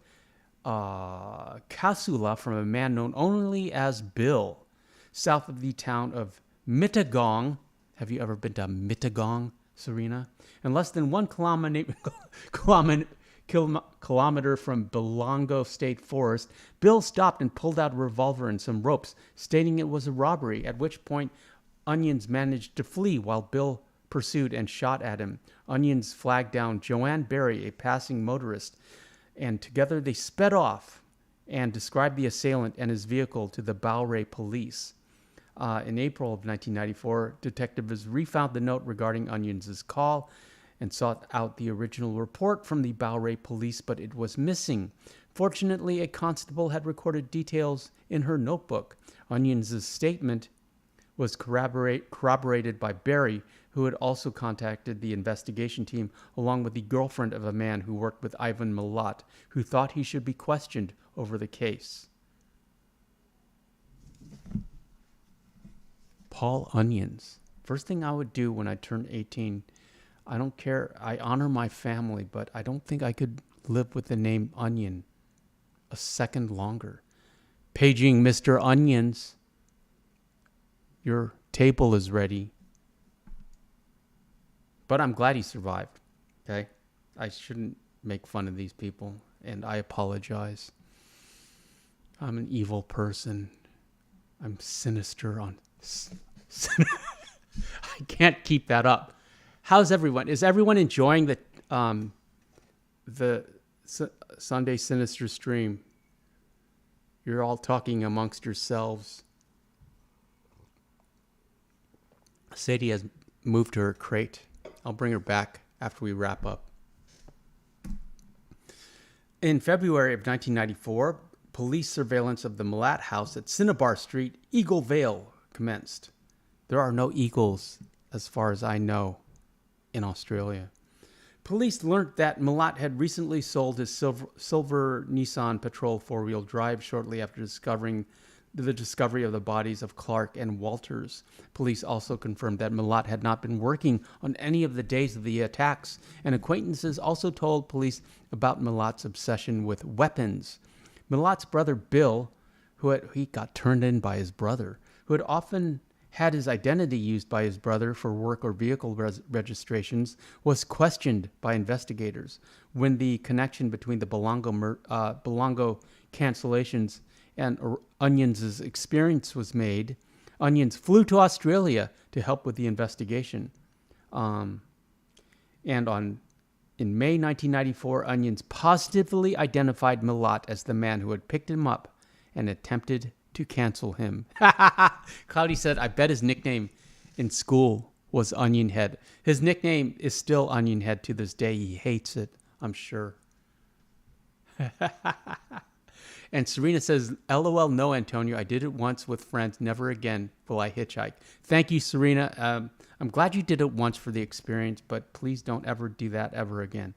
A: Casula from a man known only as Bill, south of the town of Mittagong. Have you ever been to Mittagong, Serena? And less than 1 kilometer from Belongo State Forest, Bill stopped and pulled out a revolver and some ropes, stating it was a robbery, at which point Onions managed to flee while Bill pursued and shot at him. Onions flagged down Joanne Berry, a passing motorist, and together they sped off and described the assailant and his vehicle to the Bowray police. In April of 1994, detectives refound the note regarding Onions' call and sought out the original report from the Bowray police, but it was missing. Fortunately, a constable had recorded details in her notebook. Onions' statement was corroborated by Berry, who had also contacted the investigation team, along with the girlfriend of a man who worked with Ivan Milat, who thought he should be questioned over the case. Paul Onions. First thing I would do when I turned 18, I don't care, I honor my family, but I don't think I could live with the name Onion a second longer. Paging Mr. Onions. Your table is ready. But I'm glad he survived, okay? I shouldn't make fun of these people, and I apologize. I'm an evil person. I'm sinister on... I can't keep that up. How's everyone? Is everyone enjoying the Sunday Sinister stream? You're all talking amongst yourselves. Sadie has moved her crate. I'll bring her back after we wrap up. In February of 1994, police surveillance of the Milat house at Cinnabar Street, Eagle Vale, commenced. There are no eagles as far as I know, in Australia. Police learned that Milat had recently sold his silver Nissan Patrol four-wheel drive shortly after the discovery of the bodies of Clark and Walters. Police also confirmed that Milat had not been working on any of the days of the attacks, and acquaintances also told police about Milat's obsession with weapons. Milat's brother Bill, he got turned in by his brother, who had often had his identity used by his brother for work or vehicle registrations, was questioned by investigators. When the connection between the Belongo cancellations and Onions' experience was made, Onions flew to Australia to help with the investigation. In May 1994, Onions positively identified Milat as the man who had picked him up and attempted to cancel him. Cloudy said, I bet his nickname in school was Onion Head. His nickname is still Onion Head to this day. He hates it, I'm sure. And Serena says, LOL, no, Antonio. I did it once with friends. Never again will I hitchhike. Thank you, Serena. I'm glad you did it once for the experience, but please don't ever do that ever again.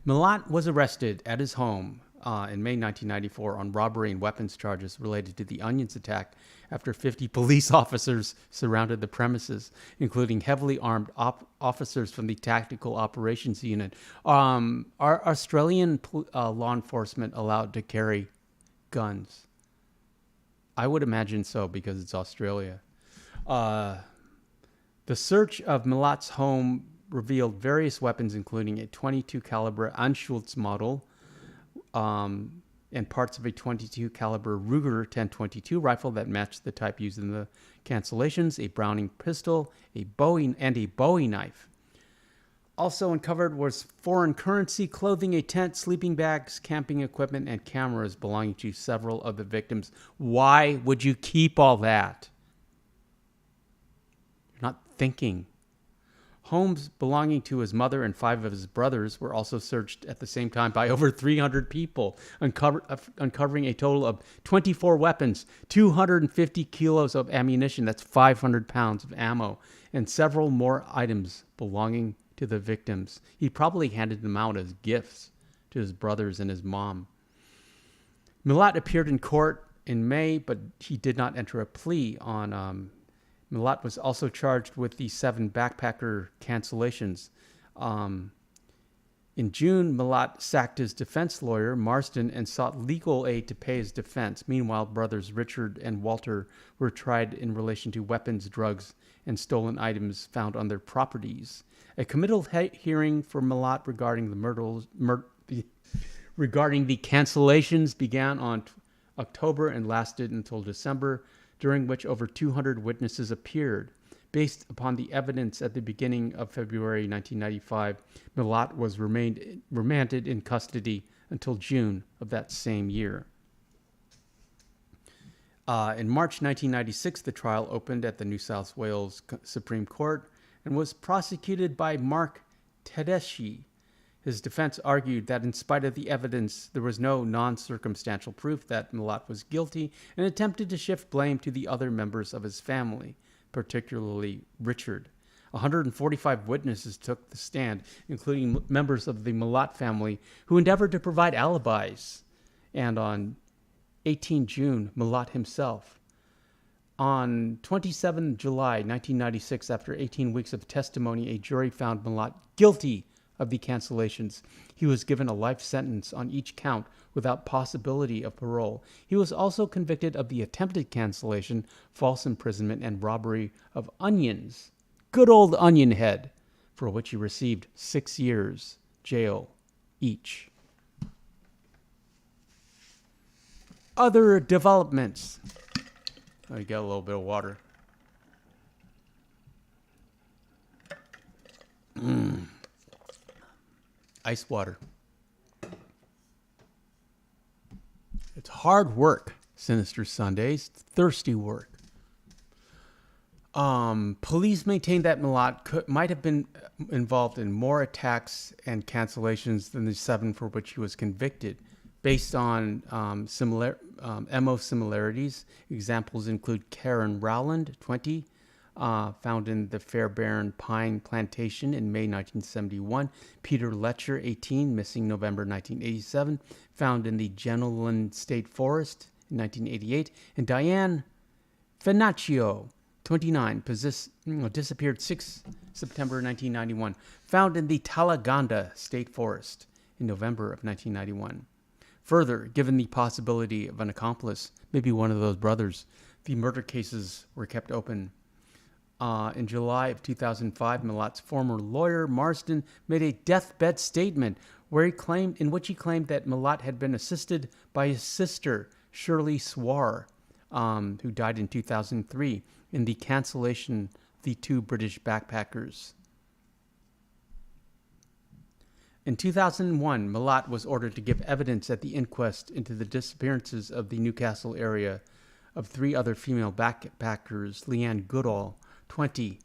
A: Milat was arrested at his home in May 1994 on robbery and weapons charges related to the Onions attack after 50 police officers surrounded the premises, including heavily armed officers from the Tactical Operations Unit. Are Australian law enforcement allowed to carry guns? I would imagine so, because it's Australia. The search of Milat's home revealed various weapons, including a .22 caliber Anschutz model, and parts of a .22 caliber Ruger 1022 rifle that matched the type used in the cancellations, a Browning pistol, a Bowie knife. Also uncovered was foreign currency, clothing, a tent, sleeping bags, camping equipment, and cameras belonging to several of the victims. Why would you keep all that? You're not thinking. Homes belonging to his mother and 5 of his brothers were also searched at the same time by over 300 people, uncovering a total of 24 weapons, 250 kilos of ammunition, that's 500 pounds of ammo, and several more items belonging to the victims. He probably handed them out as gifts to his brothers and his mom. Milat appeared in court in May, but he did not enter a plea on Milat was also charged with the 7 backpacker cancellations. In June, Milat sacked his defense lawyer, Marsden, and sought legal aid to pay his defense. Meanwhile, brothers Richard and Walter were tried in relation to weapons, drugs, and stolen items found on their properties. A committal hearing for Milat regarding the cancellations began on October and lasted until December, during which over 200 witnesses appeared. Based upon the evidence at the beginning of February 1995, Milat was remanded in custody until June of that same year. In March 1996, the trial opened at the New South Wales Supreme Court and was prosecuted by Mark Tedeschi. His defense argued that in spite of the evidence, there was no non-circumstantial proof that Milat was guilty, and attempted to shift blame to the other members of his family, particularly Richard. 145 witnesses took the stand, including members of the Milat family, who endeavored to provide alibis. And on 18 June, Milat himself. On 27 July 1996, after 18 weeks of testimony, a jury found Milat guilty of the cancellations. He was given a life sentence on each count without possibility of parole. He was also convicted of the attempted cancellation, false imprisonment, and robbery of Onions. Good old Onion Head, for which he received 6 years jail each. Other developments. I got a little bit of water. Ice water. It's hard work, Sinister Sundays. Thirsty work. Police maintain that Milat might have been involved in more attacks and cancellations than the 7 for which he was convicted, based on MO similarities. Examples include Karen Rowland, 20, found in the Fairbairn Pine Plantation in May 1971. Peter Letcher, 18, missing November 1987, found in the Jenolan State Forest in 1988. And Diane Finaccio, 29, disappeared 6 September 1991, found in the Talaganda State Forest in November of 1991. Further, given the possibility of an accomplice, maybe one of those brothers, the murder cases were kept open. In July of 2005, Malat's former lawyer, Marsden, made a deathbed statement in which he claimed that Malat had been assisted by his sister, Shirley Swar, who died in 2003, in the cancellation of the 2 British backpackers. In 2001, Malat was ordered to give evidence at the inquest into the disappearances of the Newcastle area of 3 other female backpackers, Leanne Goodall, 20,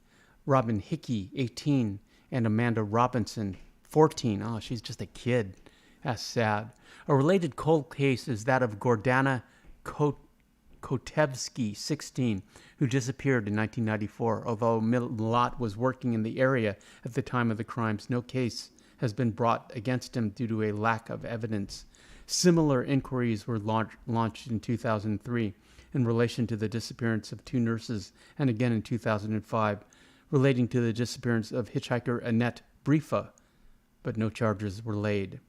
A: Robin Hickey, 18, and Amanda Robinson, 14. Oh, she's just a kid. That's sad. A related cold case is that of Gordana Kotevsky, 16, who disappeared in 1994. Although Malat was working in the area at the time of the crimes, no case has been brought against him due to a lack of evidence. Similar inquiries were launched in 2003 in relation to the disappearance of 2 nurses, and again in 2005 relating to the disappearance of hitchhiker Annette Briefa, but no charges were laid.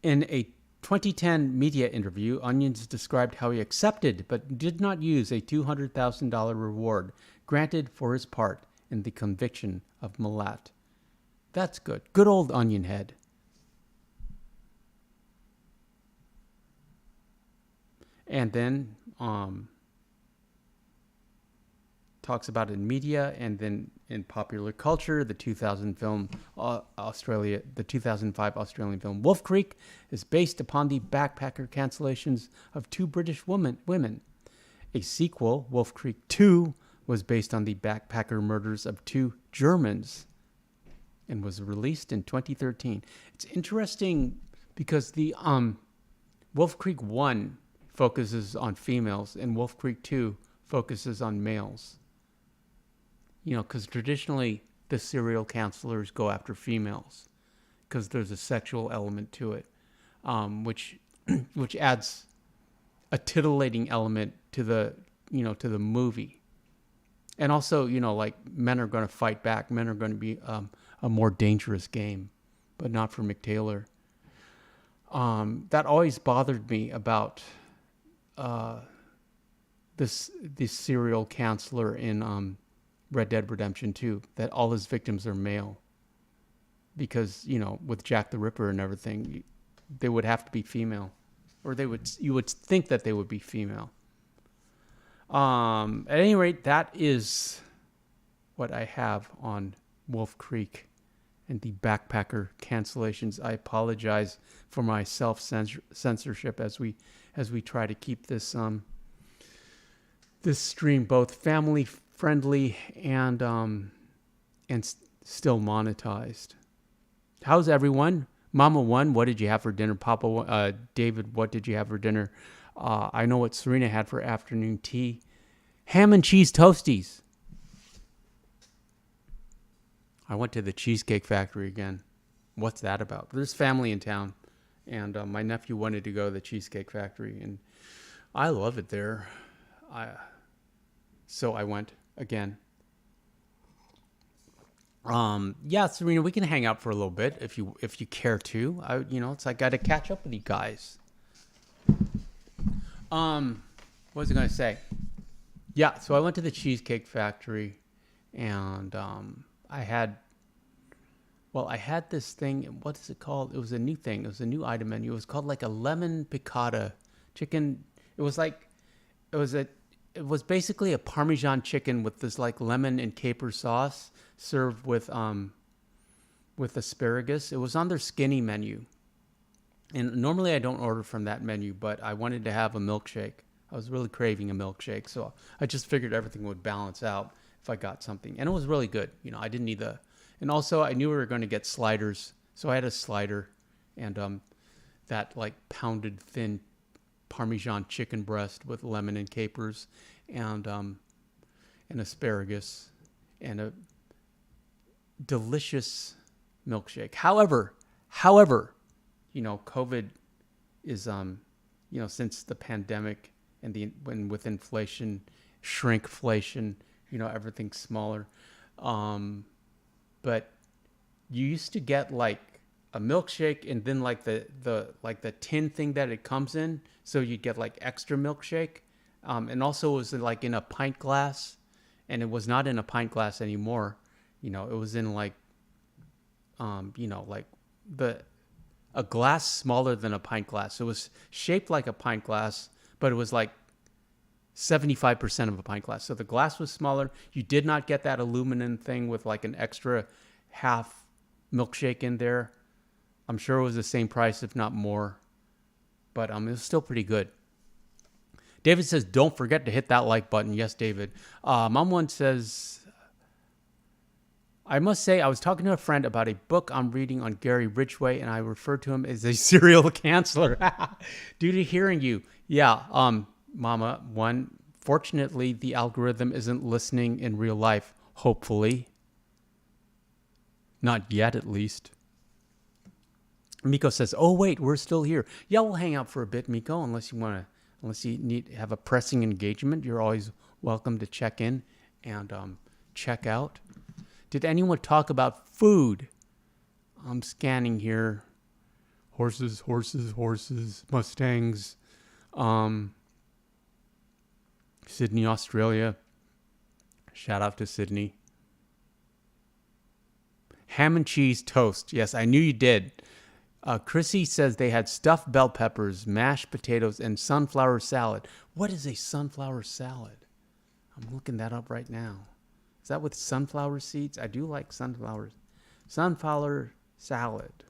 A: In a 2010 media interview, Onions described how he accepted but did not use a $200,000 reward granted for his part in the conviction of Malat. That's good. Good old Onion Head. And then talks about in media and then in popular culture, the 2005 Australian film Wolf Creek is based upon the backpacker cancellations of 2 British women. A sequel, Wolf Creek 2, was based on the backpacker murders of 2 Germans and was released in 2013. It's interesting because the Wolf Creek 1 focuses on females and Wolf Creek 2 focuses on males. You know, because traditionally the serial counselors go after females because there's a sexual element to it, which adds a titillating element to the movie. And also, like men are going to fight back. Men are going to be a more dangerous game, but not for McTaylor. That always bothered me about this serial counselor in Red Dead Redemption 2, that all his victims are male. Because, with Jack the Ripper and everything, they would have to be female. Or you would think that they would be female. At any rate, that is what I have on Wolf Creek and the backpacker cancellations. I apologize for my self-censorship as we try to keep this this stream both family friendly and still monetized. How's everyone? Mama 1, what did you have for dinner? Papa David, what did you have for dinner? I know what Serena had for afternoon tea. Ham and cheese toasties. I went to the Cheesecake Factory again. What's that about? There's family in town, and my nephew wanted to go to the Cheesecake Factory, and I love it there. So I went again. Yeah, Serena, we can hang out for a little bit if you care to. It's like I got to catch up with you guys. What was I going to say? Yeah, so I went to the Cheesecake Factory, and I had this thing. What is it called? It was a new thing. It was a new item menu. It was called like a lemon piccata chicken. It was basically a Parmesan chicken with this like lemon and caper sauce served with asparagus. It was on their skinny menu. And normally I don't order from that menu, but I wanted to have a milkshake. I was really craving a milkshake, so I just figured everything would balance out if I got something. And it was really good. I didn't need and also I knew we were going to get sliders, so I had a slider and that like pounded thin Parmesan chicken breast with lemon and capers, and and asparagus and a delicious milkshake. However, COVID is, since the pandemic and with inflation, shrinkflation, everything's smaller. But you used to get like a milkshake and then like the tin thing that it comes in. So you'd get like extra milkshake. And also it was like in a pint glass, and it was not in a pint glass anymore. It was in like, like a glass smaller than a pint glass. It was shaped like a pint glass, but it was like 75% of a pint glass. So the glass was smaller. You did not get that aluminum thing with like an extra half milkshake in there. I'm sure it was the same price, if not more, but it was still pretty good. David says, don't forget to hit that like button. Yes, David. Mom one says, I must say, I was talking to a friend about a book I'm reading on Gary Ridgway, and I refer to him as a serial counselor due to hearing you. Yeah, Mama one, fortunately, the algorithm isn't listening in real life, hopefully. Not yet, at least. Miko says, oh, wait, we're still here. Yeah, we'll hang out for a bit, Miko, unless you need to have a pressing engagement. You're always welcome to check in and check out. Did anyone talk about food? I'm scanning here. Horses, Mustangs. Sydney, Australia. Shout out to Sydney. Ham and cheese toast. Yes, I knew you did. Chrissy says they had stuffed bell peppers, mashed potatoes, and sunflower salad. What is a sunflower salad? I'm looking that up right now. Is that with sunflower seeds? I do like sunflower salad.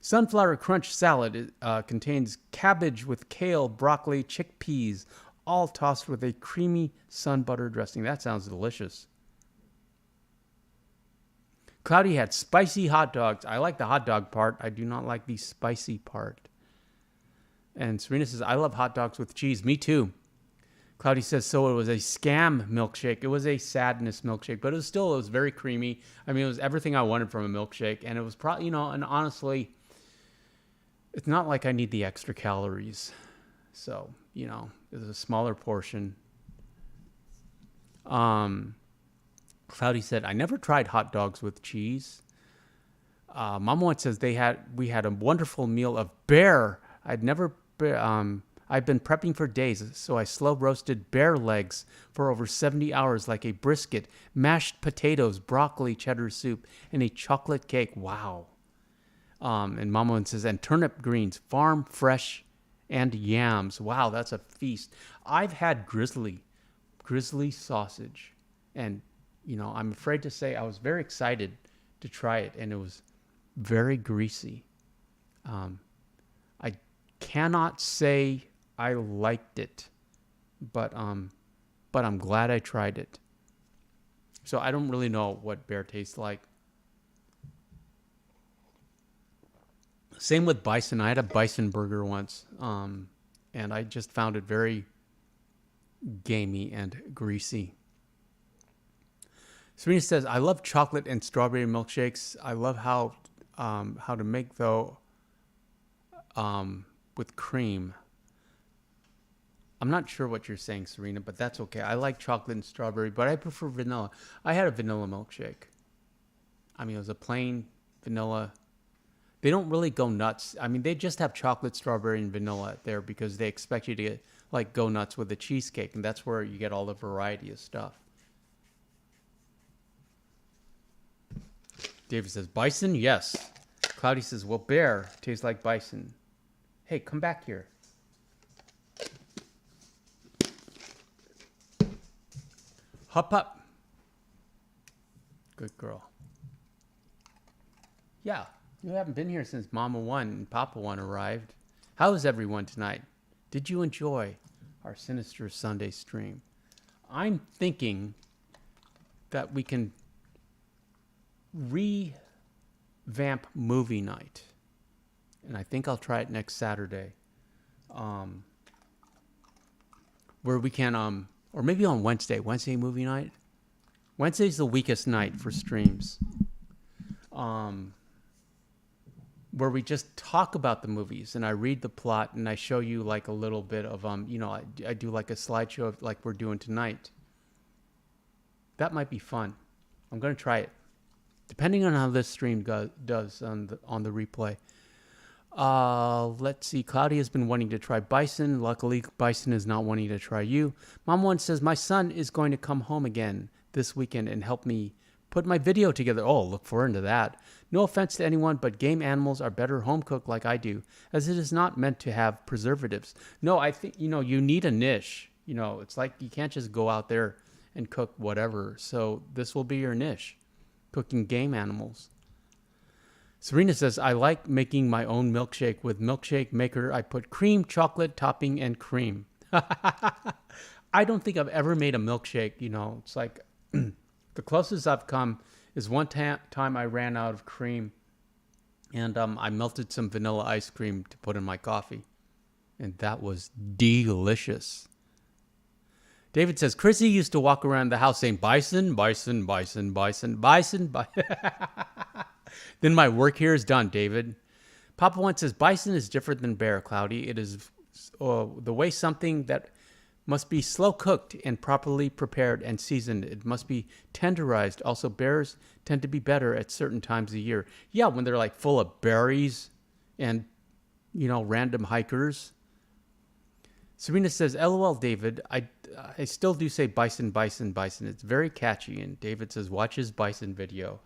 A: Sunflower crunch salad contains cabbage with kale, broccoli, chickpeas, all tossed with a creamy sun butter dressing. That sounds delicious. Cloudy had spicy hot dogs. I like the hot dog part. I do not like the spicy part. And Serena says, I love hot dogs with cheese. Me too. Cloudy says, so it was a scam milkshake. It was a sadness milkshake, but it was very creamy. I mean, it was everything I wanted from a milkshake. And it was probably, and honestly, it's not like I need the extra calories. So, it was a smaller portion. Cloudy said, I never tried hot dogs with cheese. Mama one says we had a wonderful meal of bear. I've been prepping for days, so I slow roasted bear legs for over 70 hours like a brisket, mashed potatoes, broccoli, cheddar soup, and a chocolate cake. Wow. And Mama one says, and turnip greens, farm fresh, and yams. Wow, that's a feast. I've had grizzly sausage, and I'm afraid to say I was very excited to try it, and it was very greasy. I cannot say I liked it, but I'm glad I tried it. So I don't really know what bear tastes like. Same with bison. I had a bison burger once, and I just found it very gamey and greasy. Serena says, I love chocolate and strawberry milkshakes. I love how to make though with cream. I'm not sure what you're saying, Serena, but that's okay. I like chocolate and strawberry, but I prefer vanilla. I had a vanilla milkshake. I mean, it was a plain vanilla. They don't really go nuts. I mean, they just have chocolate, strawberry, and vanilla there because they expect you to go nuts with the cheesecake, and that's where you get all the variety of stuff. David says, bison? Yes. Cloudy says, well, bear tastes like bison. Hey, come back here. Hop up. Good girl. Yeah, you haven't been here since Mama 1 and Papa 1 arrived. How is everyone tonight? Did you enjoy our Sinister Sunday stream? I'm thinking that we can revamp movie night. And I think I'll try it next Saturday. um, where we can, or maybe on Wednesday movie night. Wednesday's the weakest night for streams. Where we just talk about the movies and I read the plot and I show you like a little bit of, I do like a slideshow of like we're doing tonight. That might be fun. I'm going to try it. Depending on how this stream does on the replay. Let's see. Cloudy has been wanting to try Bison. Luckily, Bison is not wanting to try you. Mom One says, my son is going to come home again this weekend and help me put my video together. Oh, look forward to that. No offense to anyone, but game animals are better home cooked like I do, as it is not meant to have preservatives. No, I think, you need a niche. It's like you can't just go out there and cook whatever. So this will be your niche, cooking game animals. Serena says, I like making my own milkshake. With milkshake maker, I put cream, chocolate, topping, and cream. I don't think I've ever made a milkshake. It's like the closest I've come is one time I ran out of cream and I melted some vanilla ice cream to put in my coffee. And that was delicious. David says, Chrissy used to walk around the house saying, bison, bison, bison, bison, bison, bison. Then my work here is done, David. Papa One says, bison is different than bear, Cloudy. It is the way something that must be slow cooked and properly prepared and seasoned. It must be tenderized. Also, bears tend to be better at certain times of year. Yeah, when they're like full of berries and, random hikers. Serena says, LOL, David. I still do say bison, bison, bison. It's very catchy. And David says, watch his bison video.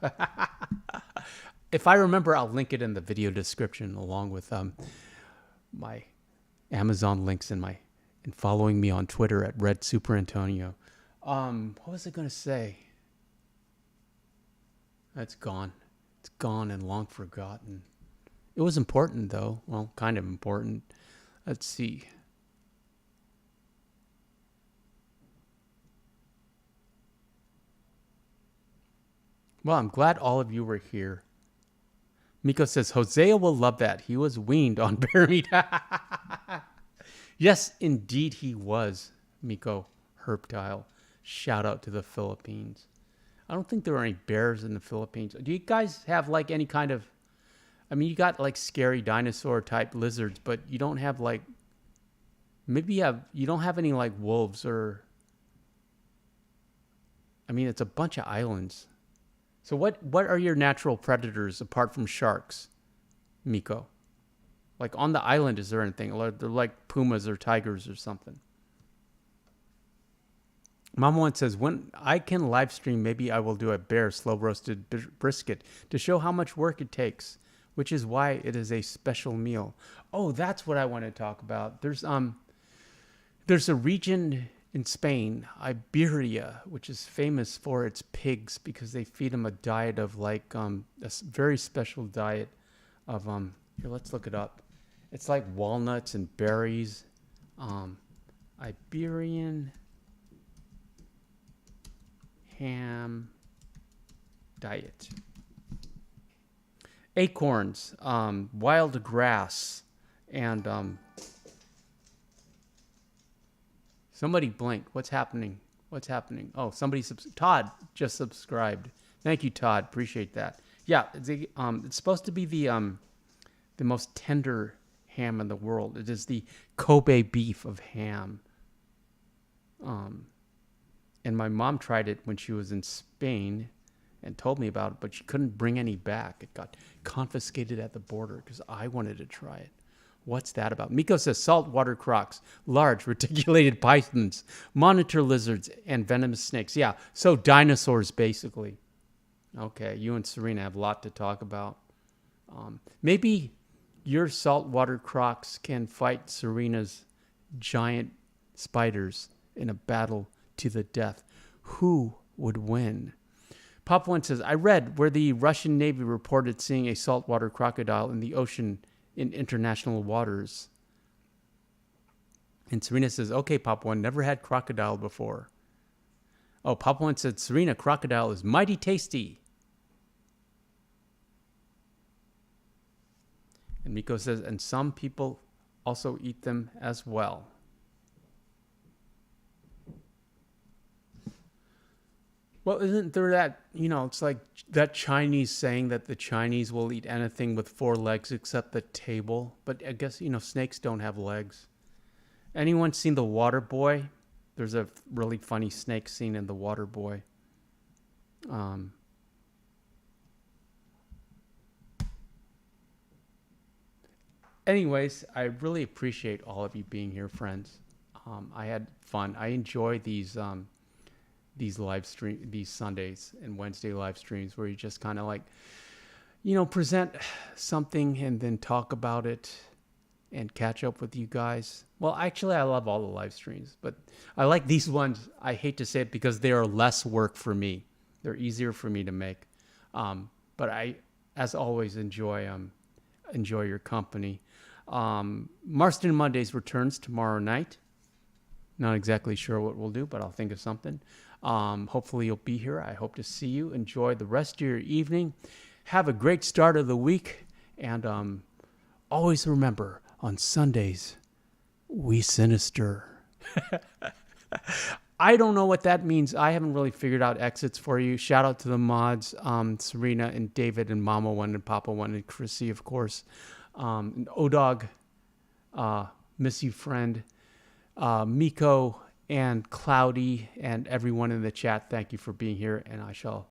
A: If I remember, I'll link it in the video description along with my Amazon links and following me on Twitter at Red Superantonio. What was I going to say? That's gone. It's gone and long forgotten. It was important, though. Well, kind of important. Let's see. Well, I'm glad all of you were here. Miko says, Hosea will love that. He was weaned on bear meat. Yes, indeed he was, Miko Herptile. Shout out to the Philippines. I don't think there are any bears in the Philippines. Do you guys have like any kind of... you got like scary dinosaur type lizards, but you don't have like... Maybe you don't have any like wolves or... it's a bunch of islands. So what are your natural predators apart from sharks, Miko? Like on the island, is there anything? Or they're like pumas or tigers or something. Mama One says, when I can live stream, maybe I will do a bear slow roasted brisket to show how much work it takes, which is why it is a special meal. Oh, that's what I want to talk about. There's a region in Spain, Iberia, which is famous for its pigs because they feed them a diet of like a very special diet of here, let's look it up. It's like walnuts and berries. Iberian ham diet. Acorns, wild grass, and somebody blink. What's happening? Oh, Todd just subscribed. Thank you, Todd. Appreciate that. Yeah, it's supposed to be the most tender ham in the world. It is the Kobe beef of ham. And my mom tried it when she was in Spain and told me about it, but she couldn't bring any back. It got confiscated at the border because I wanted to try it. What's that about? Miko says saltwater crocs, large reticulated pythons, monitor lizards, and venomous snakes. Yeah, so dinosaurs, basically. Okay, you and Serena have a lot to talk about. Maybe your saltwater crocs can fight Serena's giant spiders in a battle to the death. Who would win? Pop One says, I read where the Russian Navy reported seeing a saltwater crocodile in the ocean in international waters. And Serena says, okay, Pop One, never had crocodile before. Oh, Pop One said, Serena, crocodile is mighty tasty. And Miko says, and some people also eat them as well. Well, isn't there that, it's like that Chinese saying that the Chinese will eat anything with four legs except the table? But I guess, snakes don't have legs. Anyone seen The Water Boy? There's a really funny snake scene in The Water Boy. Um, anyways, I really appreciate all of you being here, friends. I had fun. I enjoy these live stream, these Sundays and Wednesday live streams where you just kind of like, present something and then talk about it and catch up with you guys. Well, actually, I love all the live streams, but I like these ones. I hate to say it because they are less work for me. They're easier for me to make. But I, as always, enjoy your company. Marston Mondays returns tomorrow night. Not exactly sure what we'll do, but I'll think of something. Hopefully you'll be here. I hope to see you. Enjoy the rest of your evening. Have a great start of the week. And always remember, on Sundays, we sinister. I don't know what that means. I haven't really figured out exits for you. Shout out to the mods, Serena and David and Mama One and Papa One and Chrissy, of course. And Odog, miss you, friend. Miko and Cloudy and everyone in the chat, thank you for being here, and I shall